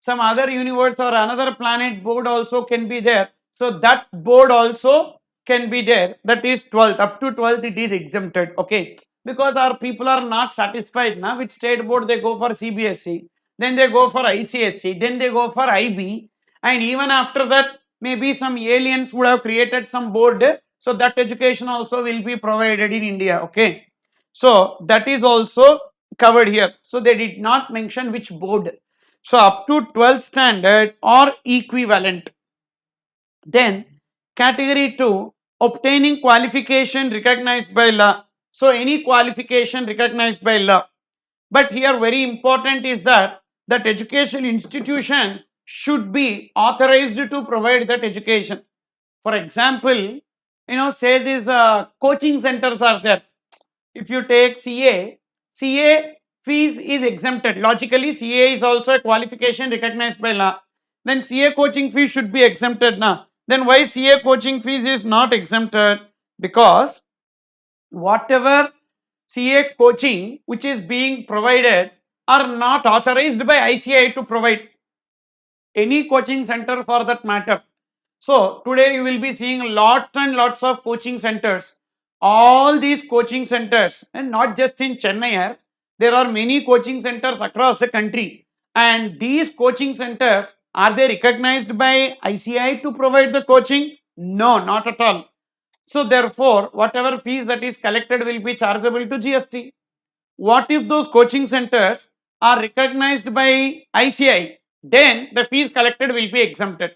or another planet board also can be there. So that board also can be there. That is 12th, up to 12th it is exempted. Okay, because our people are not satisfied now with state board, they go for CBSE, then they go for ICSE, then they go for IB, and even after that maybe some aliens would have created some board, so that education also will be provided in India. Okay, so that is also covered here. So they did not mention which board. So up to 12th standard or equivalent. Then category 2, obtaining qualification recognized by law. So any qualification recognized by law. But here very important is that education institution should be authorized to provide that education. For example, say these coaching centers are there. If you take CA fees is exempted. Logically, CA is also a qualification recognized by law. Then CA coaching fees should be exempted now. Then why CA coaching fees is not exempted? Because whatever CA coaching which is being provided are not authorized by ICAI to provide, any coaching center for that matter. So today you will be seeing lots and lots of coaching centers. All these coaching centers, and not just in Chennai, there are many coaching centers across the country. And these coaching centers, are they recognized by ICI to provide the coaching? No, not at all. So therefore, whatever fees that is collected will be chargeable to GST. What if those coaching centers are recognized by ICI? Then the fees collected will be exempted.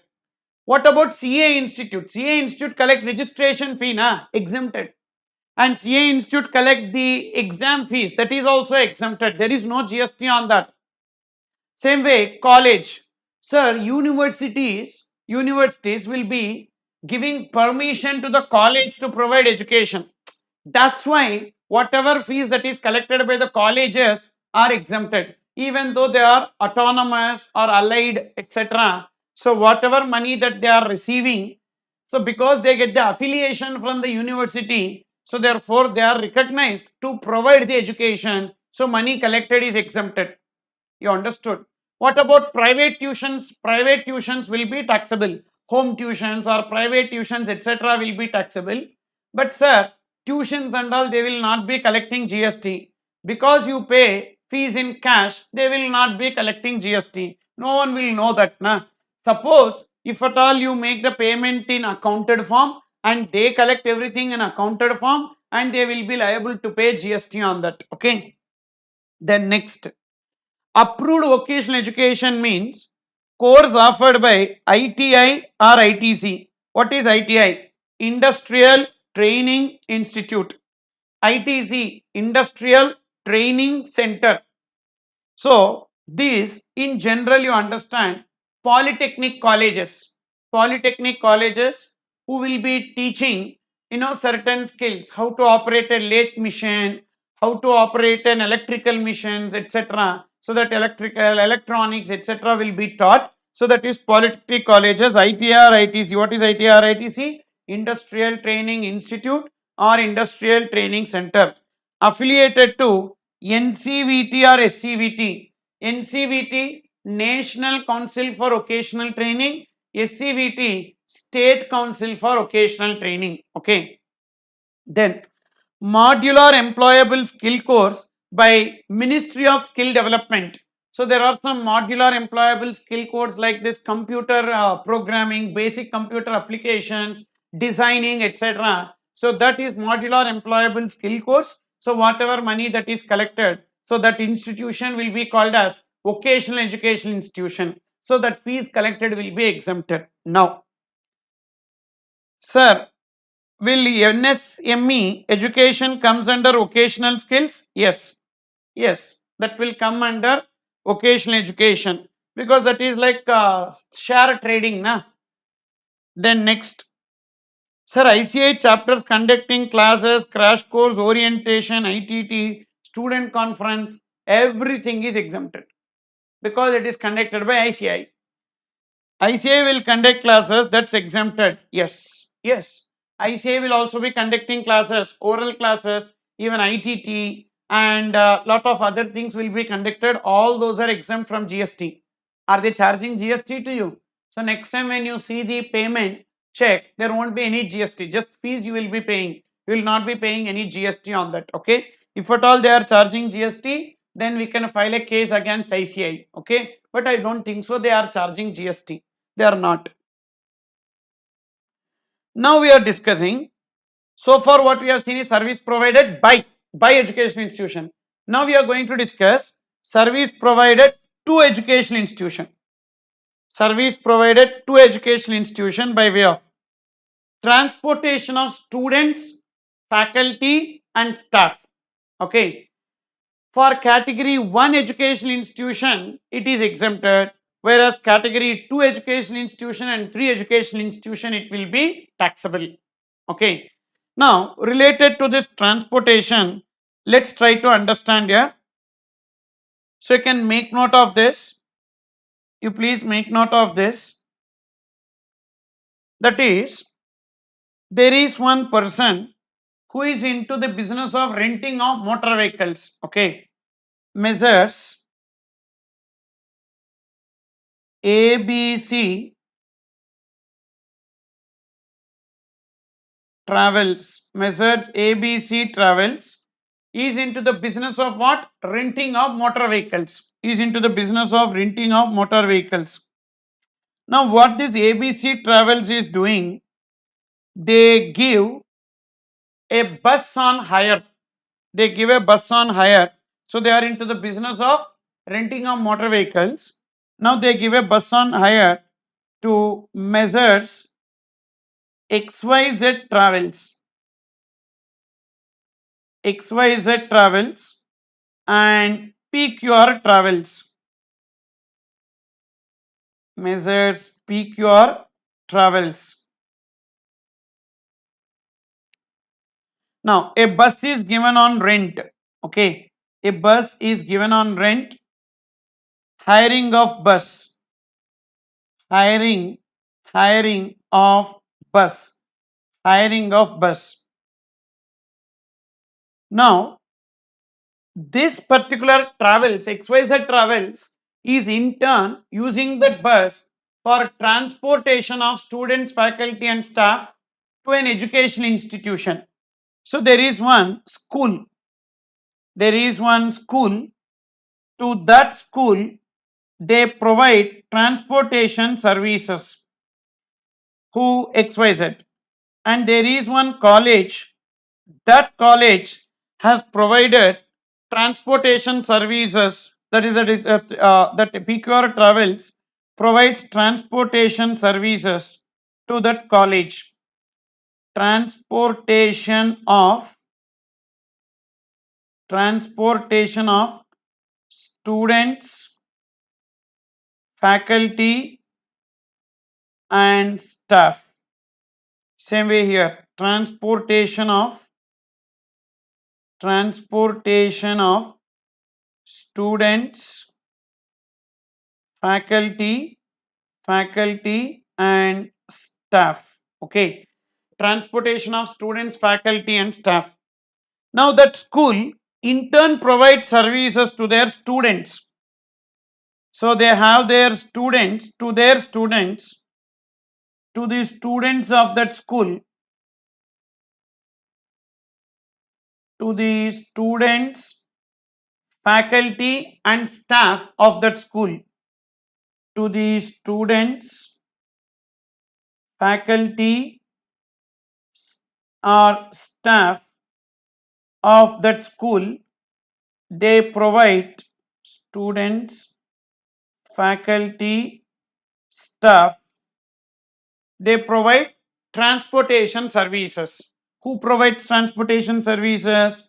What about CA Institute? CA Institute collect registration fee, na, exempted. And CA Institute collect the exam fees, that is also exempted. There is no GST on that. Same way, college. Sir, universities will be giving permission to the college to provide education. That's why whatever fees that is collected by the colleges are exempted, even though they are autonomous or allied, etc. So whatever money that they are receiving, so because they get the affiliation from the university, so therefore they are recognized to provide the education. So money collected is exempted. You understood? What about private tuitions? Private tuitions will be taxable. Home tuitions or private tuitions, etc., will be taxable. But, sir, tuitions and all, they will not be collecting GST. Because you pay fees in cash, they will not be collecting GST. No one will know that. Na? Suppose, if at all you make the payment in accounted form and they collect everything in accounted form, and they will be liable to pay GST on that. Okay. Then next. Approved vocational education means course offered by ITI or ITC. What is ITI? Industrial Training Institute. ITC, Industrial Training Center. So, this in general you understand polytechnic colleges. Polytechnic colleges who will be teaching certain skills, how to operate a lathe machine, how to operate an electrical machines, etc. So that electrical, electronics, etc. will be taught. So that is polytechnic colleges, ITR, ITC. What is ITR, ITC? Industrial Training Institute or Industrial Training Center. Affiliated to NCVT or SCVT. NCVT, National Council for Vocational Training. SCVT, State Council for Vocational Training. Okay. Then modular employable skill course by Ministry of Skill Development. So there are some modular employable skill course like this computer programming, basic computer applications, designing, etc. So that is modular employable skill course. So whatever money that is collected, so that institution will be called as vocational education institution. So that fees collected will be exempted. Now, sir, will NSME education comes under vocational skills? Yes, yes, that will come under vocational education because that is like share trading, na. Then next, sir, ICI chapters conducting classes, crash course, orientation, ITT, student conference, everything is exempted because it is conducted by ICI. ICI will conduct classes, that's exempted. Yes, yes. ICI will also be conducting classes, oral classes, even ITT, and lot of other things will be conducted. All those are exempt from GST. Are they charging GST to you? So next time when you see the payment check, there won't be any GST. Just fees you will be paying. You will not be paying any GST on that. Okay. If at all they are charging GST, then we can file a case against ICI. Okay. But I don't think so. They are charging GST. They are not. Now we are discussing, so far what we have seen is service provided by education institution. Now we are going to discuss service provided to education institution. Service provided to education institution by way of transportation of students, faculty and staff. Okay. For category 1 educational institution, it is exempted, whereas category 2 educational institution and 3 educational institution, it will be taxable. Okay. Now, related to this transportation, let's try to understand here. So, you can make note of this. You please make note of this. That is, there is one person who is into the business of renting of motor vehicles. Okay. Measures ABC Travels, Messrs ABC Travels is into the business of what? Renting of motor vehicles. Is into the business of renting of motor vehicles. Now, what this ABC Travels is doing, they give a bus on hire. They give a bus on hire. So, they are into the business of renting of motor vehicles. Now, they give a bus on hire to measures XYZ travels, XYZ travels and PQR travels, measures PQR travels. Now, a bus is given on rent. Okay, a bus is given on rent. Hiring of bus, hiring, hiring of bus, hiring of bus. Now, this particular travels, XYZ travels, is in turn using that bus for transportation of students, faculty, and staff to an education institution. So, there is one school, there is one school. To that school they provide transportation services, who XYZ, and there is one college, that college has provided transportation services, that PQR travels provides transportation services to that college, transportation of students, faculty, and staff. Same way here, transportation of students, faculty and staff. Okay, transportation of students, faculty and staff. Now that school in turn provides services to their students. So they have their students, to their students, to the students of that school, to the students, faculty and staff of that school, to the students, faculty or staff of that school, they provide students, faculty, staff, they provide transportation services. Who provides transportation services?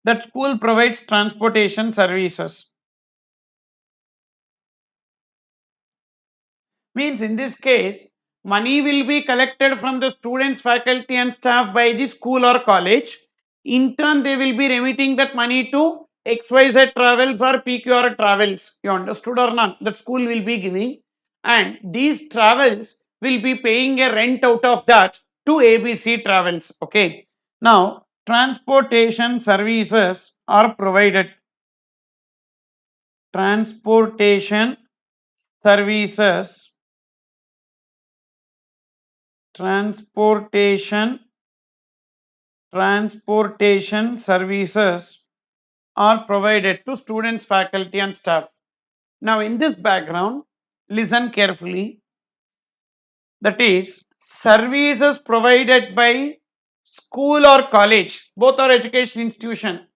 That school provides transportation services. Means in this case, money will be collected from the students, faculty and staff by the school or college. In turn, they will be remitting that money to XYZ travels or PQR travels. You understood or not? That school will be giving, and these travels will be paying a rent out of that to ABC travels. Okay. Now, transportation services are provided. Transportation services, transportation services are provided to students, faculty and staff. Now in this background, listen carefully. That is, services provided by school or college, both are education institution,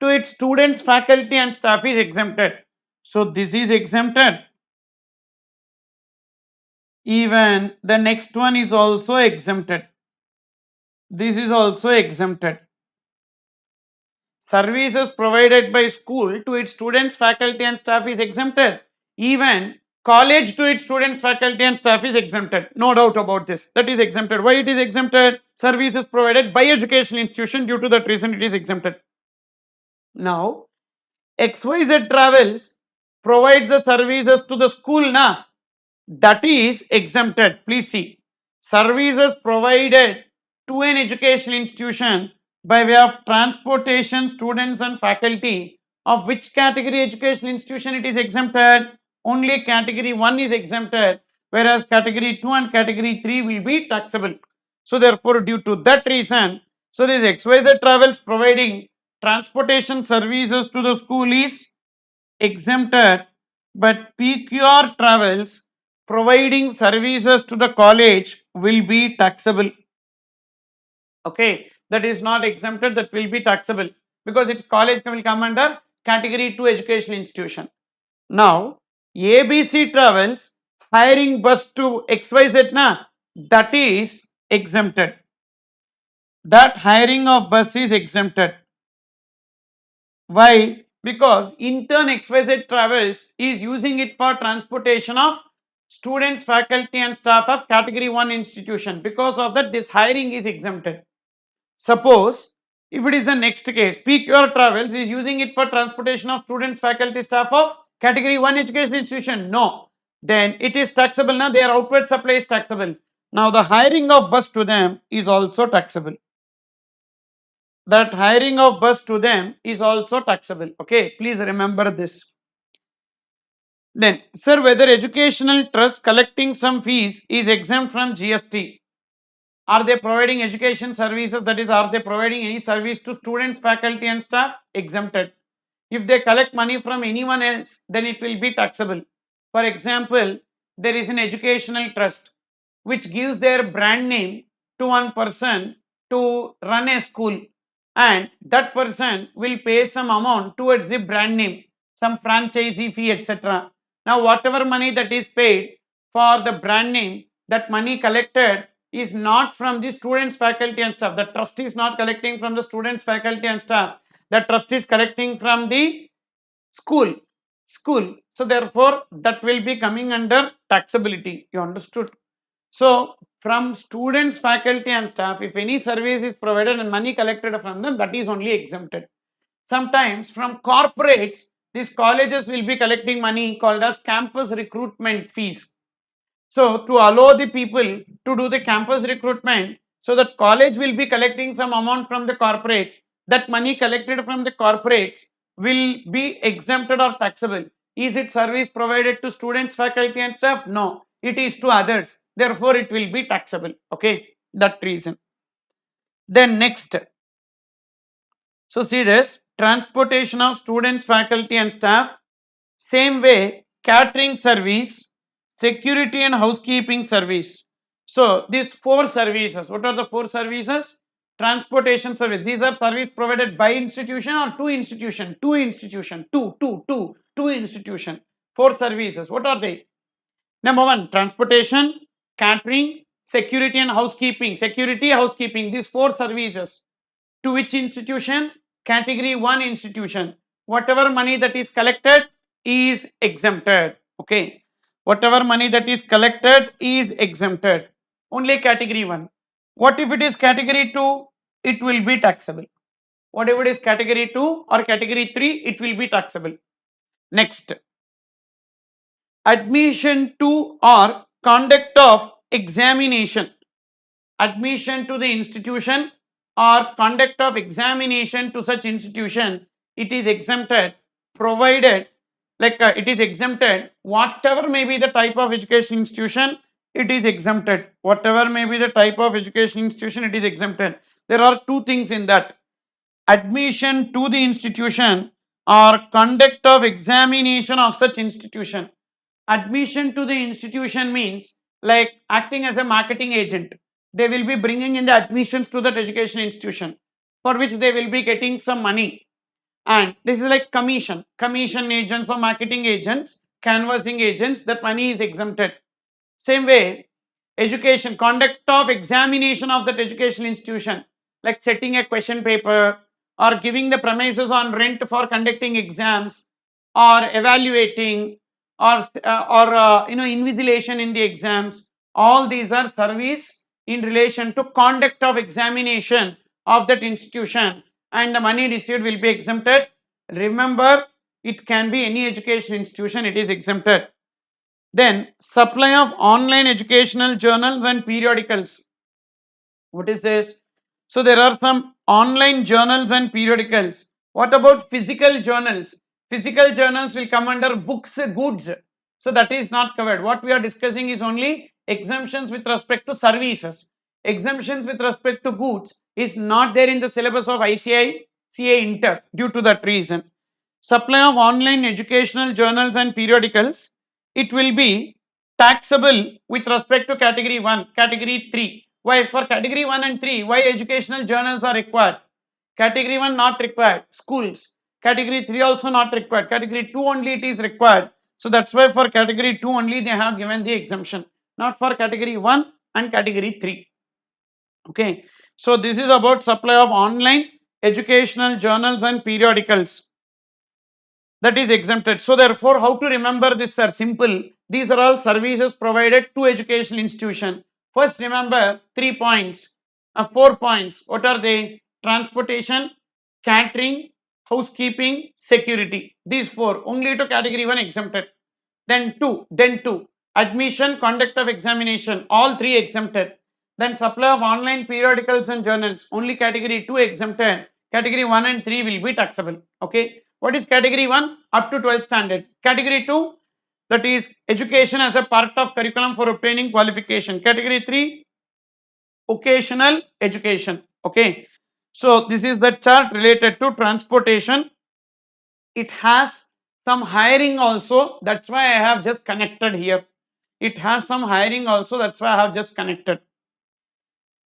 to its students, faculty and staff is exempted. So this is exempted. Even the next one is also exempted. This is also exempted. Services provided by school to its students, faculty and staff is exempted. Even college to its students, faculty and staff is exempted. No doubt about this. That is exempted. Why it is exempted? Services provided by educational institution, due to that reason it is exempted. Now, XYZ travels provides the services to the school, na? That is exempted. Please see, services provided to an educational institution by way of transportation, students and faculty, of which category educational institution it is exempted? Only category 1 is exempted, whereas category 2 and category 3 will be taxable. So therefore, due to that reason, so this XYZ travels providing transportation services to the school is exempted, but PQR travels providing services to the college will be taxable. Okay, that is not exempted, that will be taxable, because its college will come under category 2 educational institution. Now ABC travels hiring bus to XYZ na, that is exempted. That hiring of bus is exempted. Why? Because intern XYZ Travels is using it for transportation of students, faculty and staff of category 1 institution. Because of that, this hiring is exempted. Suppose if it is the next case, PQR Travels is using it for transportation of students, faculty, staff of category 1 education institution. No, then it is taxable. Now their outward supply is taxable. Now the hiring of bus to them is also taxable. That hiring of bus to them is also taxable. Okay, please remember this. Then, sir, whether educational trust collecting some fees is exempt from GST? Are they providing education services? That is, are they providing any service to students, faculty, and staff? Exempted. If they collect money from anyone else, then it will be taxable. For example, there is an educational trust which gives their brand name to one person to run a school, and that person will pay some amount towards the brand name, some franchisee fee, etc. Now, whatever money that is paid for the brand name, that money collected is not from the students, faculty, and staff. The trust is not collecting from the students, faculty, and staff. The trust is collecting from the school. So therefore, that will be coming under taxability. You understood? So from students, faculty, and staff, if any service is provided and money collected from them, that is only exempted. Sometimes from corporates, these colleges will be collecting money called as campus recruitment fees. So to allow the people to do the campus recruitment, so that college will be collecting some amount from the corporates. That money collected from the corporates will be exempted or taxable. Is it service provided to students, faculty and staff? No, it is to others. Therefore, it will be taxable. Okay, that reason. Then next, so see this, transportation of students, faculty and staff. Same way, catering service, security and housekeeping service. So these four services, what are the four services? Transportation service. These are service provided by institution or to institution, two institution. Four services. What are they? Number one, transportation, catering, security and housekeeping. Security, housekeeping. These four services. To which institution? Category 1 institution. Whatever money that is collected is exempted. Okay. Whatever money that is collected is exempted. Only category 1. What if it is category 2? It will be taxable. What if it is category 2 or category 3? It will be taxable. Next, admission to or conduct of examination. Admission to the institution or conduct of examination to such institution, it is exempted, provided it is exempted whatever may be the type of education institution, it is exempted. Whatever may be the type of education institution, it is exempted. There are two things in that: admission to the institution or conduct of examination of such institution. Admission to the institution means like acting as a marketing agent. They will be bringing in the admissions to that education institution, for which they will be getting some money. And this is like commission agents or marketing agents, canvassing agents, that money is exempted. Same way, education, conduct of examination of that education institution, like setting a question paper or giving the premises on rent for conducting exams or evaluating or invigilation in the exams. All these are service in relation to conduct of examination of that institution, and the money received will be exempted. Remember, it can be any education institution, it is exempted. Then supply of online educational journals and periodicals. What is this? So there are some online journals and periodicals. What about physical journals? Physical journals will come under books, goods. So that is not covered. What we are discussing is only exemptions with respect to services. Exemptions with respect to goods is not there in the syllabus of ICI, CA Inter, due to that reason. Supply of online educational journals and periodicals, it will be taxable with respect to category 1, category 3. Why? For category 1 and 3, why educational journals are required? Category 1 not required, schools. Category 3 also not required. Category 2 only it is required. So that's why for category 2 only they have given the exemption, not for category 1 and category 3. Okay, so this is about supply of online educational journals and periodicals, that is exempted. So therefore, how to remember this are simple. These are all services provided to educational institution. First remember 3 points, 4 points. What are they? Transportation, catering, housekeeping, security. These 4 only to category 1 exempted. Then 2, admission, conduct of examination, all 3 exempted. Then supply of online periodicals and journals, only category 2 exempted. Category 1 and 3 will be taxable. Okay, what is category 1? Up to 12th standard. Category 2, that is education as a part of curriculum for obtaining qualification. Category 3, occasional education. Okay, so this is the chart related to transportation. It has some hiring also, that's why I have just connected here. It has some hiring also, that's why I have just connected.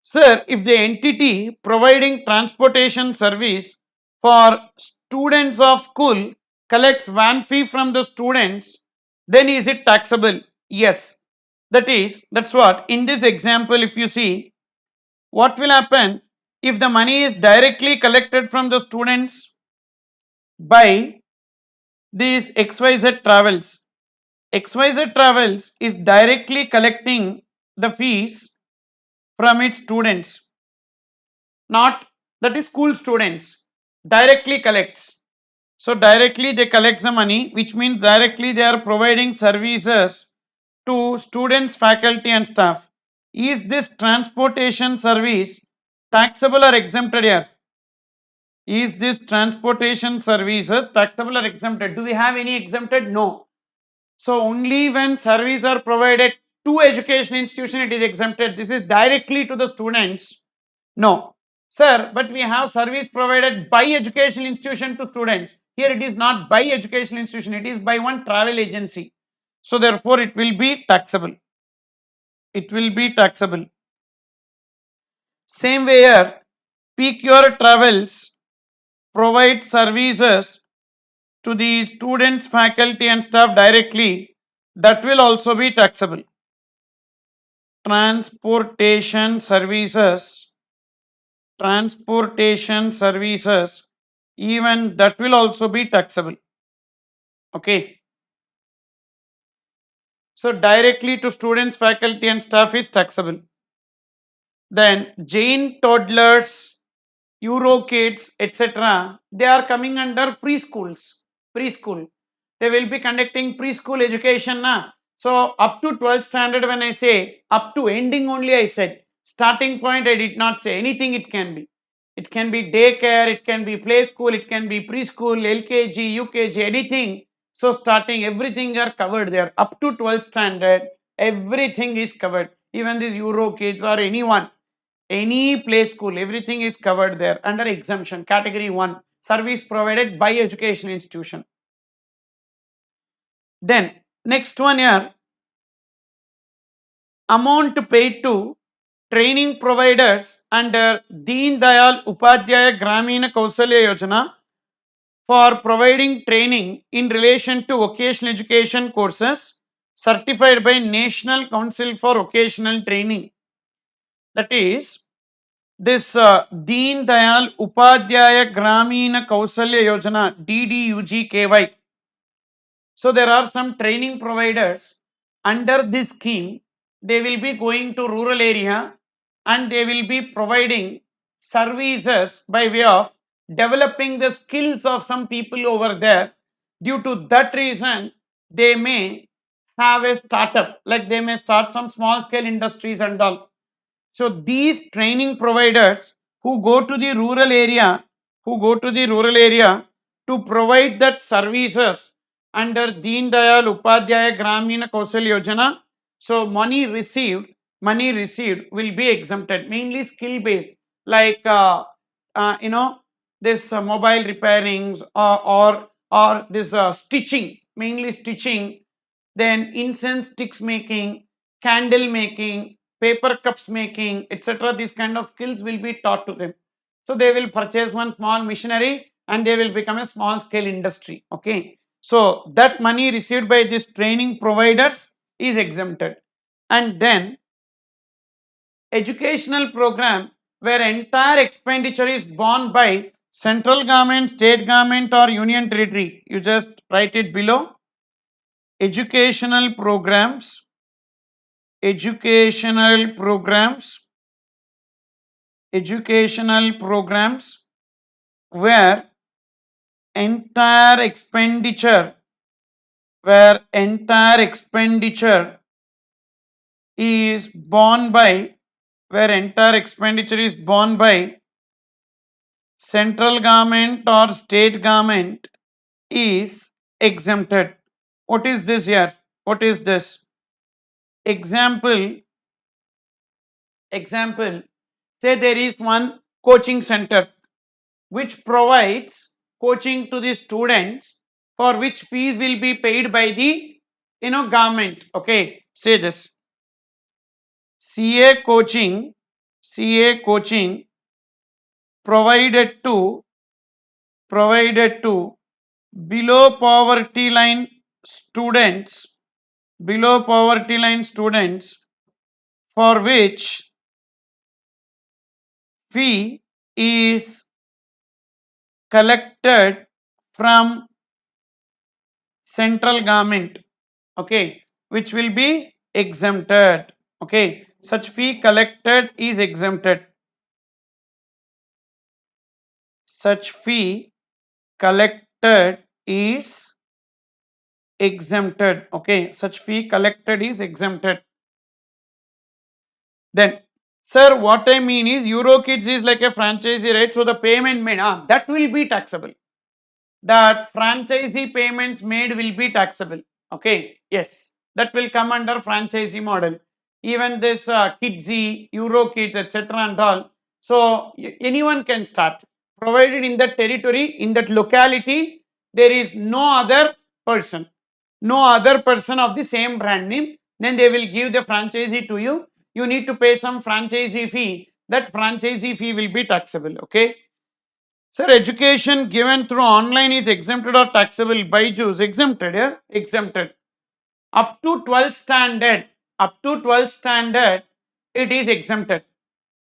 Sir, if the entity providing transportation service for students of school collects van fee from the students, then is it taxable? Yes. That's what in this example, if you see, what will happen if the money is directly collected from the students by these XYZ Travels. XYZ Travels is directly collecting the fees from its students, not, that is school students, directly collects. So directly they collect the money, which means directly they are providing services to students, faculty and staff. Is this transportation service taxable or exempted here? Is this transportation services taxable or exempted? Do we have any exempted? No. So only when services are provided to education institution it is exempted. This is directly to the students. No. Sir, but we have service provided by educational institution to students. Here it is not by educational institution, it is by one travel agency. So therefore it will be taxable. It will be taxable. Same way here, PQR Travels provide services to the students, faculty and staff directly. That will also be taxable. Transportation services, even that will also be taxable. Okay, so directly to students, faculty and staff is taxable. Then Jain toddlers, Euro kids, etc., they are coming under preschool. They will be conducting preschool education na. So up to 12th standard, when I say up to ending only, I said starting point I did not say anything. It can be, daycare, it can be play school, it can be preschool, LKG, UKG, anything. So starting, everything are covered there. Up to 12th standard, everything is covered. Even these Euro kids or anyone, any play school, everything is covered there under exemption. Category 1, service provided by education institution. Then next one here, amount paid to training providers under Deen Dayal Upadhyaya Grameen Kausalya Yojana for providing training in relation to vocational education courses certified by National Council for Vocational Training. That is this Deen Dayal Upadhyaya Grameen Kausalya Yojana, DDUGKY. So there are some training providers under this scheme. They will be going to rural area and they will be providing services by way of developing the skills of some people over there. Due to that reason, they may have a startup, like they may start some small scale industries and all. So these training providers who go to the rural area, to provide that services under Deen Dayal Upadhyaya Grameen Kausalya Yojana, so money received will be exempted, mainly skill based, like you know, this mobile repairings, or this stitching, mainly stitching, then incense sticks making, candle making, paper cups making, etc. These kind of skills will be taught to them. So they will purchase one small machinery and they will become a small scale industry. Okay, So that money received by these training providers is exempted. And then educational program where entire expenditure is borne by central government, state government or union territory. You just write it below. Educational programs, educational programs, educational programs where entire expenditure, where entire expenditure is borne by, where entire expenditure is borne by central government or state government is exempted. What is this here? What is this? Example, example, say there is one coaching center which provides coaching to the students for which fees will be paid by the government. Okay, say this. CA coaching, CA coaching provided to below poverty line students, below poverty line students for which fee is collected from central government, okay, which will be exempted. Okay, such fee collected is exempted. Such fee collected is exempted. Okay, such fee collected is exempted. Then, sir, what I mean is Eurokids is like a franchisee, right? So the payment made, that will be taxable. That franchisee payments made will be taxable. Okay, yes, that will come under franchisee model. Even this Kidsy, Eurokids, etc. and all. So anyone can start, provided in that territory, in that locality, there is no other person, no other person of the same brand name. Then they will give the franchisee to you. You need to pay some franchisee fee. That franchisee fee will be taxable. Okay. Sir, education given through online is exempted or taxable? Byju's exempted, yeah? Exempted. Up to 12th standard, up to 12th standard, it is exempted.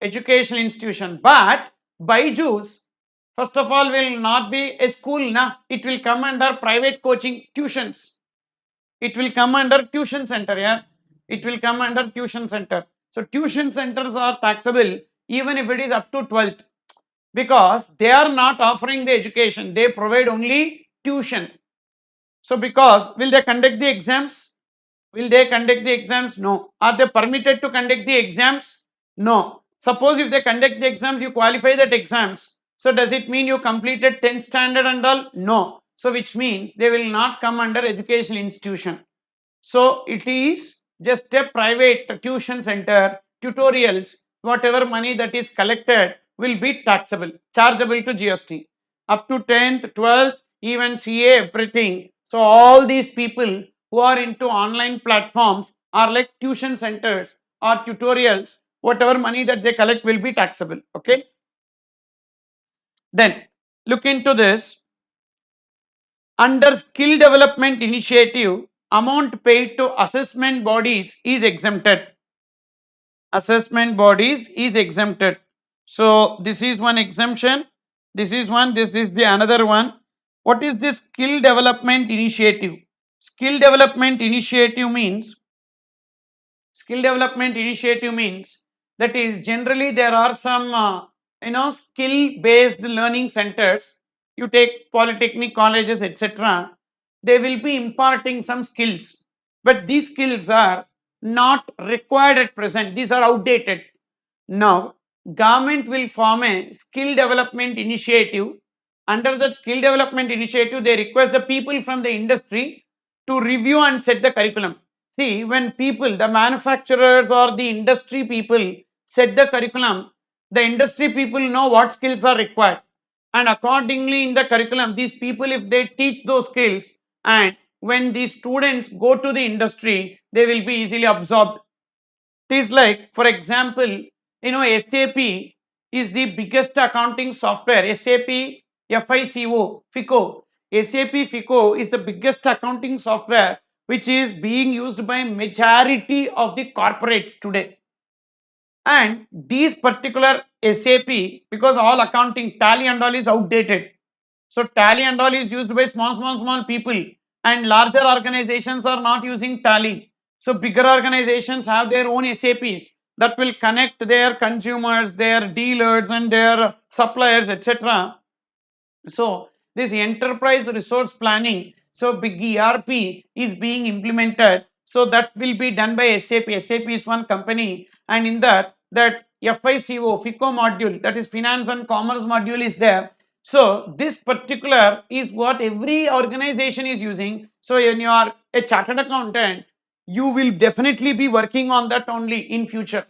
Educational institution. But Byju's, first of all, will not be a school, na? It will come under private coaching tuitions. It will come under tuition center, yeah? It will come under tuition center. So tuition centers are taxable even if it is up to 12th, because they are not offering the education, they provide only tuition. So because, will they conduct the exams? Will they conduct the exams? No. Are they permitted to conduct the exams? No. Suppose if they conduct the exams, you qualify that exams, so does it mean you completed 10th standard and all? No. So which means they will not come under educational institution. So it is just a private tuition center, tutorials, whatever money that is collected will be taxable, chargeable to GST. Up to 10th, 12th, even CA, everything. So all these people who are into online platforms are like tuition centers or tutorials, whatever money that they collect will be taxable. Okay. Then look into this. Under skill development initiative, amount paid to assessment bodies is exempted. Assessment bodies is exempted. So this is one exemption. This is one. This is the another one. What is this skill development initiative? Skill development initiative means, skill development initiative means that is generally there are some skill based learning centers. You take polytechnic colleges, etc. They will be imparting some skills, but these skills are not required at present, these are outdated. Now government will form a skill development initiative. Under that skill development initiative, they request the people from the industry to review and set the curriculum. See, when people, the manufacturers or the industry people set the curriculum, the industry people know what skills are required, and accordingly in the curriculum, these people, if they teach those skills, and when these students go to the industry, they will be easily absorbed. It is like, for example, SAP is the biggest accounting software. SAP, FICO, FICO SAP FICO is the biggest accounting software which is being used by majority of the corporates today. And these particular SAP, because all accounting tally and all is outdated. So tally and all is used by small people, and larger organizations are not using tally. So bigger organizations have their own SAPs that will connect their consumers, their dealers and their suppliers, etc. So this enterprise resource planning, so big ERP is being implemented. So that will be done by SAP. SAP is one company, and in that FICO module, that is finance and commerce module is there. So this particular is what every organization is using. So when you are a chartered accountant, you will definitely be working on that only in future.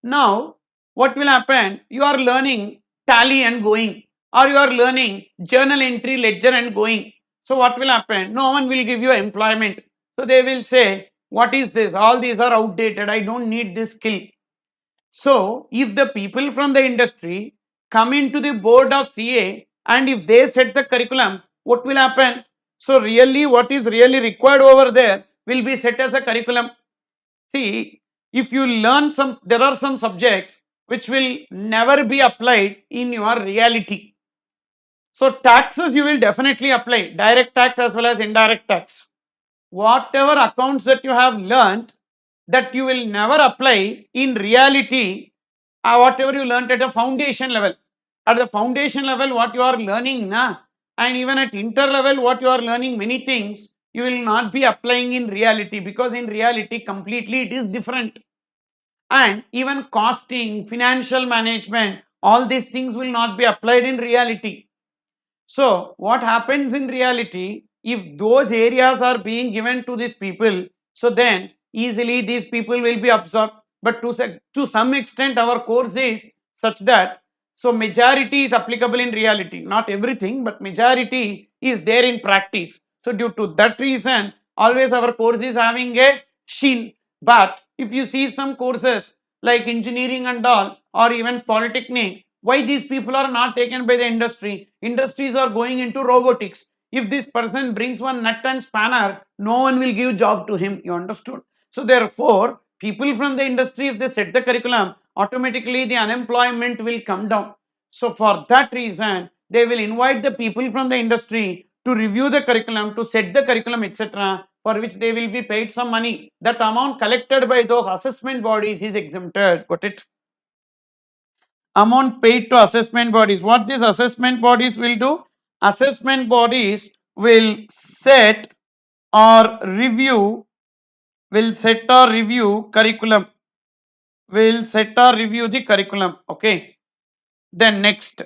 Now, what will happen? You are learning tally and going, or you are learning journal entry, ledger and going. So, what will happen? No one will give you employment. So, they will say, what is this? All these are outdated. I don't need this skill. So, if the people from the industry come into the board of CA and if they set the curriculum, what will happen? So, really, what is really required over there will be set as a curriculum. See, if you learn there are some subjects which will never be applied in your reality. So, taxes you will definitely apply, direct tax as well as indirect tax. Whatever accounts that you have learned, that you will never apply in reality, whatever you learned at a foundation level. At the foundation level, what you are learning, and even at inter level, what you are learning, many things, you will not be applying in reality, because in reality, completely it is different. And even costing, financial management, all these things will not be applied in reality. So, what happens in reality, if those areas are being given to these people, so then easily these people will be absorbed. But to some extent, our course is such that, so majority is applicable in reality, not everything, but majority is there in practice. So, due to that reason, always our course is having a sheen. But if you see some courses like engineering and all, or even polytechnic, why these people are not taken by the industry? Industries are going into robotics. If this person brings one nut and spanner, no one will give job to him. You understood? So therefore, people from the industry, if they set the curriculum, automatically the unemployment will come down. So for that reason, they will invite the people from the industry to review the curriculum, to set the curriculum, etc., for which they will be paid some money. That amount collected by those assessment bodies is exempted. Got it? Amount paid to assessment bodies. What these assessment bodies will do? Assessment bodies will set or review, curriculum, will set or review the curriculum. Okay. Then next,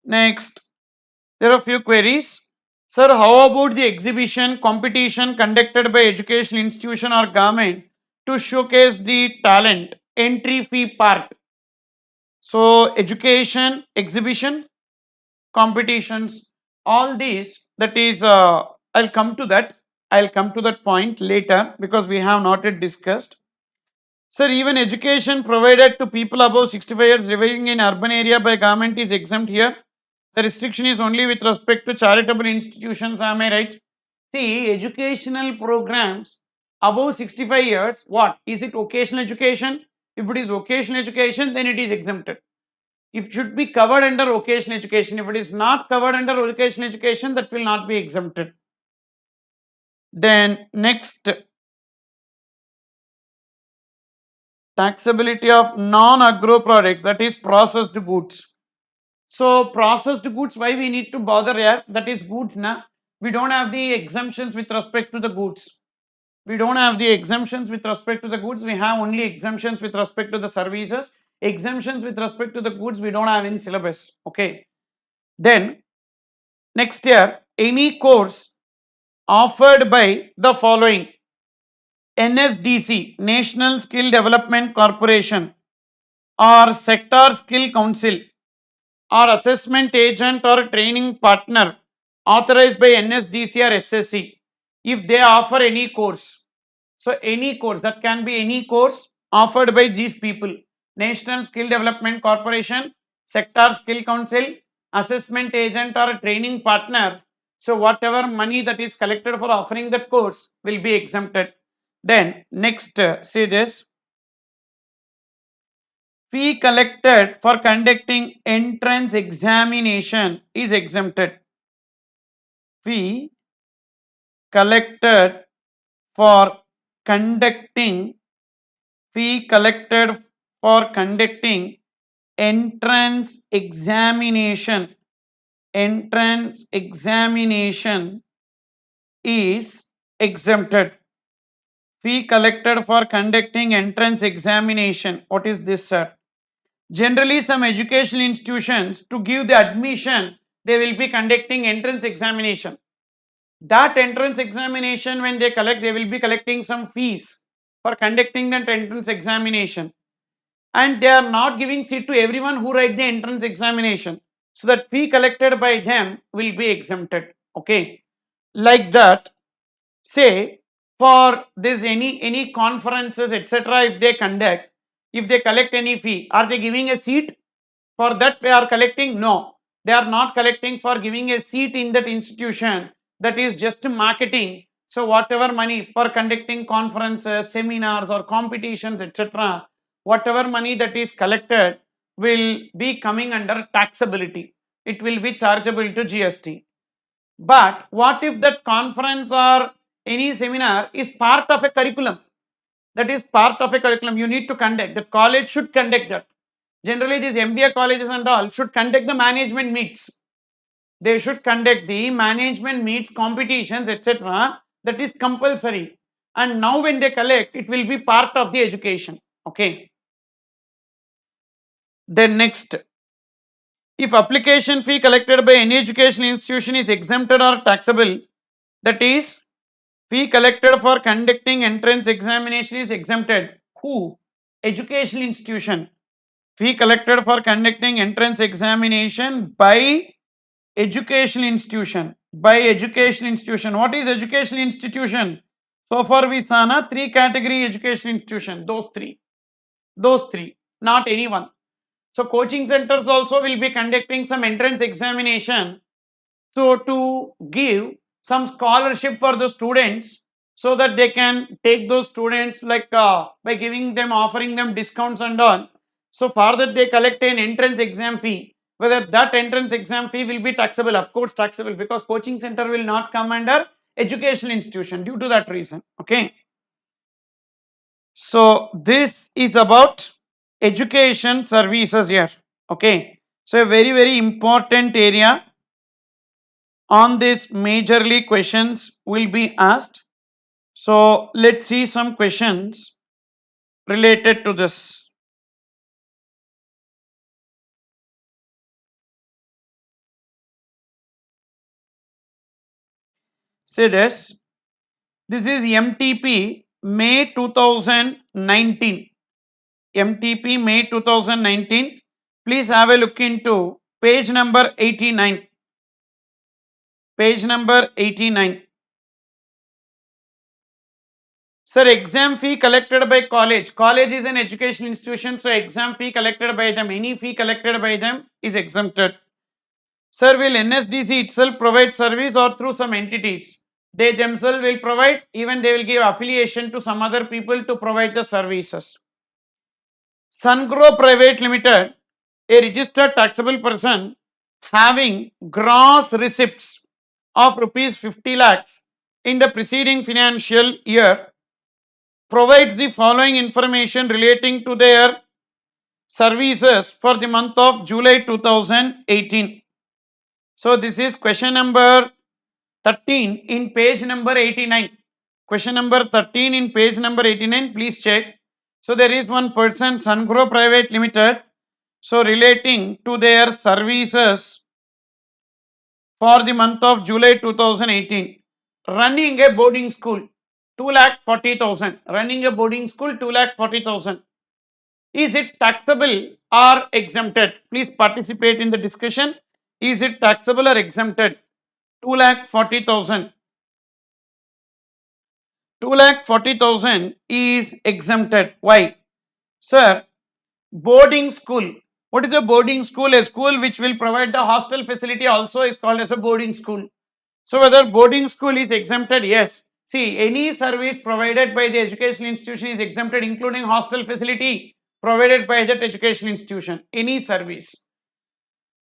there are few queries. Sir, how about the exhibition competition conducted by educational institution or government to showcase the talent? Entry fee part. So education, exhibition, competitions, all these, that is, I'll come to that point later, because we have not yet discussed. Sir, even education provided to people above 65 years living in urban area by government is exempt here. The restriction is only with respect to charitable institutions. Am I right? See, educational programs above 65 years, what? Is it vocational education? If it is vocational education, then it is exempted. It should be covered under vocational education. If it is not covered under vocational education, that will not be exempted. Then next, taxability of non-agro products, that is processed goods. So processed goods, why we need to bother here? That is goods, na? We don't have the exemptions with respect to the goods. We don't have the exemptions with respect to the goods. We have only exemptions with respect to the services. Exemptions with respect to the goods we don't have in syllabus. Okay. Then next year, any course offered by the following: NSDC, National Skill Development Corporation, or Sector Skill Council, or assessment agent or training partner authorized by NSDC or SSC, if they offer any course. So any course, that can be any course offered by these people: National Skill Development Corporation, Sector Skill Council, assessment agent or a training partner, so whatever money that is collected for offering that course will be exempted. Then next, see this, fee collected for conducting entrance examination is exempted. Fee collected for conducting fee collected for conducting entrance examination is exempted. Fee collected for conducting entrance examination, what is this, sir? Generally some educational institutions, to give the admission, they will be conducting entrance examination. That entrance examination, when they collect, they will be collecting some fees for conducting that entrance examination, and they are not giving seat to everyone who write the entrance examination, so that fee collected by them will be exempted. Okay, like that, say for this any conferences etc, if they conduct, if they collect any fee, are they giving a seat for that they are collecting? No, they are not collecting for giving a seat in that institution, that is just marketing. So whatever money for conducting conferences, seminars or competitions etc, whatever money that is collected will be coming under taxability, it will be chargeable to GST. But what if that conference or any seminar is part of a curriculum? That is part of a curriculum you need to conduct. The college should conduct that. Generally, these MBA colleges and all should conduct the management meets. They should conduct the management meets, competitions, etc. That is compulsory. And now when they collect, it will be part of the education. Okay. Then next, if application fee collected by any educational institution is exempted or taxable, that is, fee collected for conducting entrance examination is exempted. Who? Educational institution. Fee collected for conducting entrance examination by educational institution. By educational institution. What is educational institution? So far we saw na three category educational institution. Those three. Those three. Not anyone. So coaching centers also will be conducting some entrance examination, so to give some scholarship for the students, so that they can take those students, like by giving them, offering them discounts and all. So for that they collect an entrance exam fee. Whether that entrance exam fee will be taxable? Of course taxable, because coaching center will not come under educational institution due to that reason. Okay, so this is about education services here. Okay, so a very important area. On this majorly questions will be asked. So let's see some questions related to this. Say this. This is MTP May 2019. MTP May 2019. Please have a look into page number 89. Page number 89. Sir, exam fee collected by college. College is an education institution, so exam fee collected by them, any fee collected by them is exempted. Sir, will NSDC itself provide service or through some entities? They themselves will provide, even they will give affiliation to some other people to provide the services. Sungrow Private Limited, a registered taxable person having gross receipts of rupees 50 lakhs in the preceding financial year, provides the following information relating to their services for the month of July 2018. So this is question number 13 in page number 89. Question number 13 in page number 89, please check. So there is one person, Sungrow Private Limited, so relating to their services for the month of July 2018, running a boarding school, 2,40,000, running a boarding school, 2,40,000. Is it taxable or exempted? Please participate in the discussion. Is it taxable or exempted? 2,40,000. 2,40,000 is exempted. Why? Sir, boarding school. What is a boarding school? A school which will provide the hostel facility also is called as a boarding school. So whether boarding school is exempted? Yes. See, any service provided by the educational institution is exempted, including hostel facility provided by that educational institution, any service.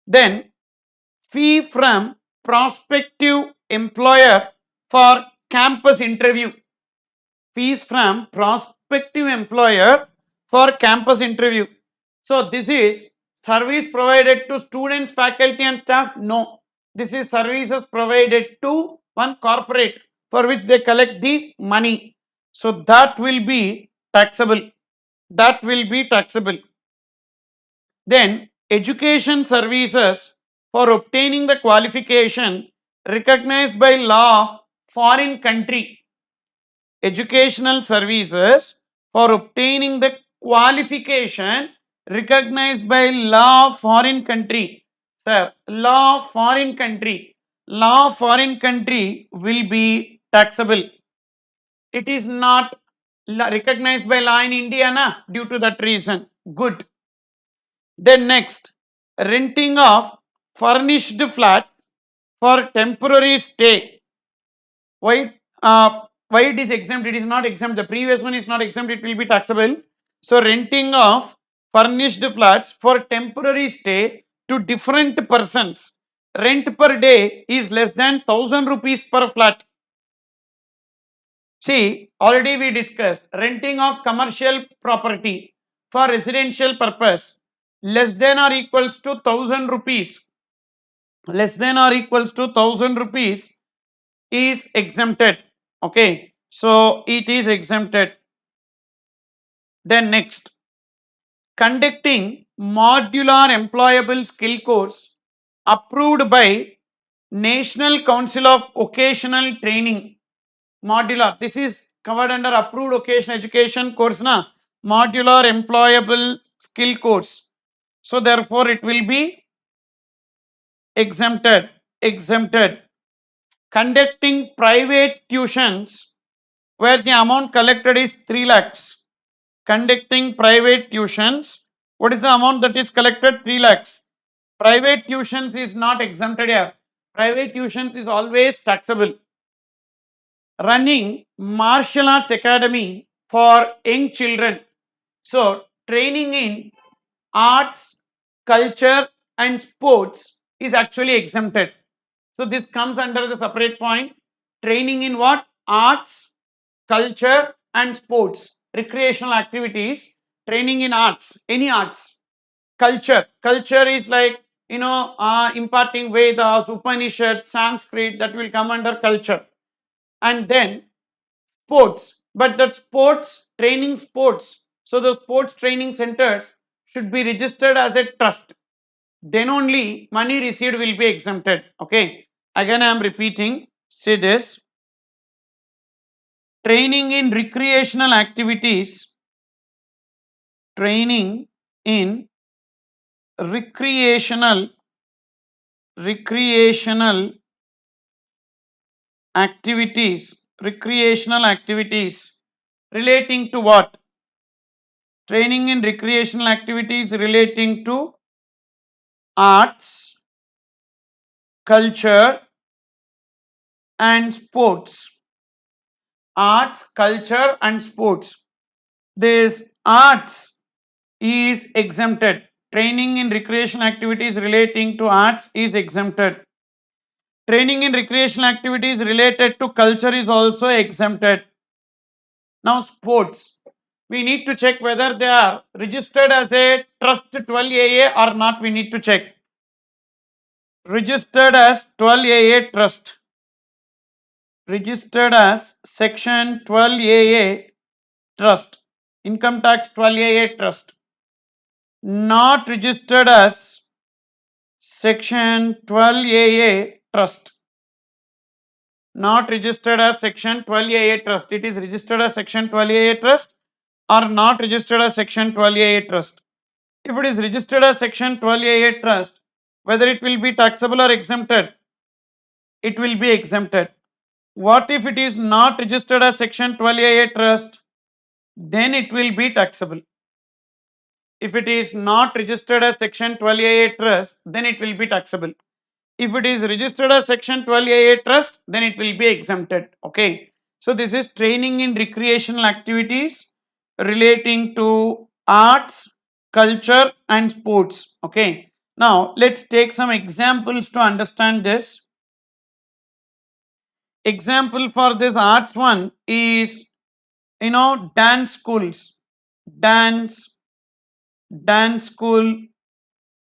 Then fee from prospective employer for campus interview. Fees from prospective employer for campus interview. So this is service provided to students, faculty and staff? No. This is services provided to one corporate for which they collect the money. So that will be taxable. That will be taxable. Then education services for obtaining the qualification recognized by law of foreign country. Educational services for obtaining the qualification recognized by law of foreign country. Sir, law of foreign country. Law of foreign country will be taxable. It is not recognized by law in India na, due to that reason. Good. Then next, renting of furnished flats for temporary stay. Why? Why it is exempt? It is not exempt. The previous one is not exempt. It will be taxable. So renting of furnished flats for temporary stay to different persons. Rent per day is less than 1000 rupees per flat. See, already we discussed renting of commercial property for residential purpose less than or equals to 1000 rupees. Less than or equals to 1000 rupees is exempted. Okay, so it is exempted. Then next, conducting modular employable skill course approved by National Council of Vocational Training. Modular, this is covered under approved vocational education course na, modular employable skill course. So therefore it will be exempted. Conducting private tuitions where the amount collected is 3 lakhs. Conducting private tuitions, what is the amount that is collected? 3 lakhs. Private tuitions is not exempted here. Private tuitions is always taxable. Running martial arts academy for young children. So training in arts, culture and sports is actually exempted. So this comes under the separate point. Training in what? Arts, culture and sports, recreational activities. Training in arts, any arts. Culture is like, imparting Vedas, Upanishads, Sanskrit, that will come under culture. And then sports, but that sports training sports, so the sports training centers should be registered as a trust, then only money received will be exempted. Okay, again I am repeating, say this: training in recreational activities, training in recreational activities relating to what? Training in recreational activities relating to arts, culture and sports. Arts, culture and sports. This arts is exempted. Training in recreational activities relating to arts is exempted. Training in recreational activities related to culture is also exempted. Now sports, we need to check whether they are registered as a trust 12AA or not. We need to check. Registered as 12AA trust, registered as section 12AA trust, income tax 12AA trust, not registered as section 12AA trust, not registered as section 12AA trust. It is registered as section 12AA trust or not registered as section 12AA trust. If it is registered as section 12AA trust, whether it will be taxable or exempted? It will be exempted. What if it is not registered as section 12AA trust? Then it will be taxable. If it is not registered as section 12AA trust, then it will be taxable. If it is registered as section 12AA trust, then it will be exempted. Okay. So this is training in recreational activities relating to arts, culture and sports. Okay. Now let's take some examples to understand this. Example for this arts one is, dance schools, dance school,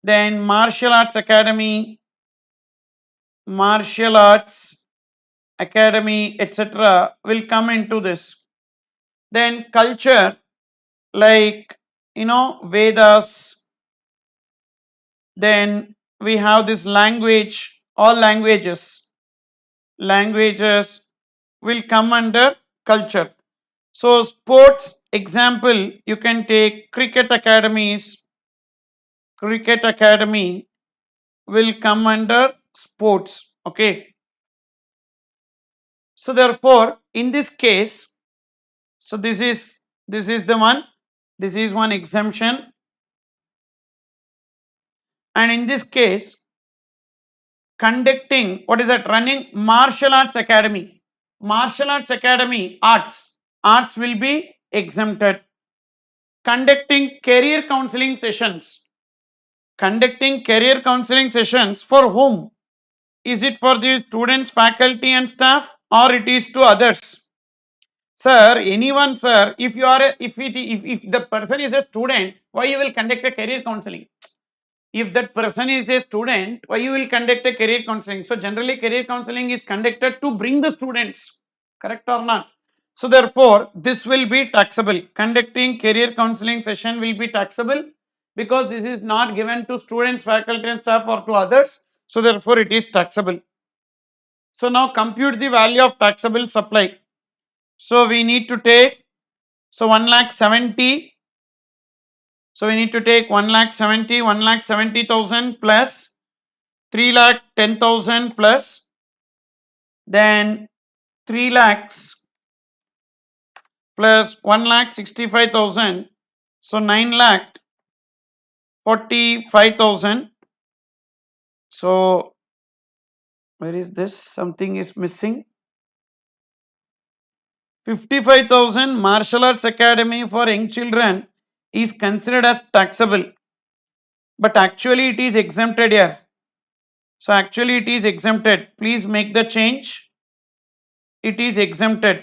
then martial arts academy, martial arts academy, etc. will come into this. Then culture, like, Vedas. Then we have this language, all languages will come under culture. So sports example, you can take cricket academies. Cricket academy will come under sports. Okay. So therefore, in this case, so this is the one, this is one exemption, and in this case, conducting, what is that, running martial arts academy, arts will be exempted. Conducting career counseling sessions, for whom? Is it for the students, faculty and staff, or it is to others? Sir, anyone, sir, if you are if the person is a student, why you will conduct a career counseling? If that person is a student, why you will conduct a career counseling? So generally career counseling is conducted to bring the students, correct or not? So therefore this will be taxable. Conducting career counseling session will be taxable because this is not given to students, faculty and staff or to others. So therefore it is taxable. So now compute the value of taxable supply. So we need to take, so 1,70,000. So we need to take 1,70,000 plus 3,10,000 plus then 3 lakhs plus 1,65,000. So 9,45,000. So where is this? Something is missing. 55,000 martial arts academy for young children is considered as taxable, but actually it is exempted here. So actually it is exempted. Please make the change. It is exempted.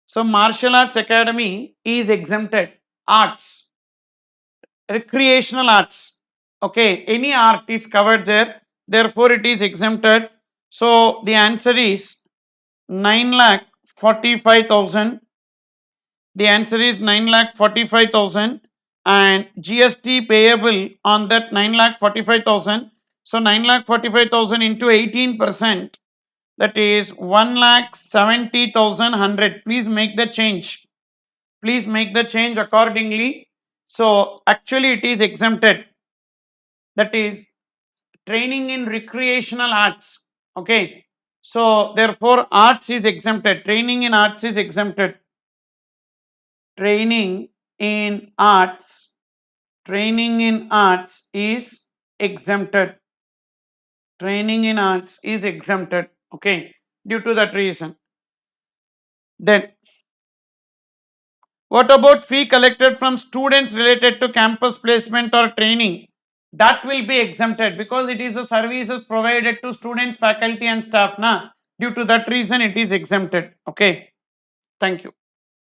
So martial arts academy is exempted. Arts, recreational arts. Okay, any art is covered there. Therefore it is exempted. So the answer is 9,45,000. The answer is 9,45,000 and GST payable on that 9,45,000. So 9,45,000 into 18%, that is 1,70,100. Please make the change. Please make the change accordingly. So actually it is exempted. That is training in recreational arts. Okay. So therefore arts is exempted. Training in arts is exempted. Training in arts is exempted. Training in arts is exempted. Okay. Due to that reason. Then what about fee collected from students related to campus placement or training? That will be exempted because it is the services provided to students, faculty and staff. Due to that reason it is exempted. Okay. Thank you.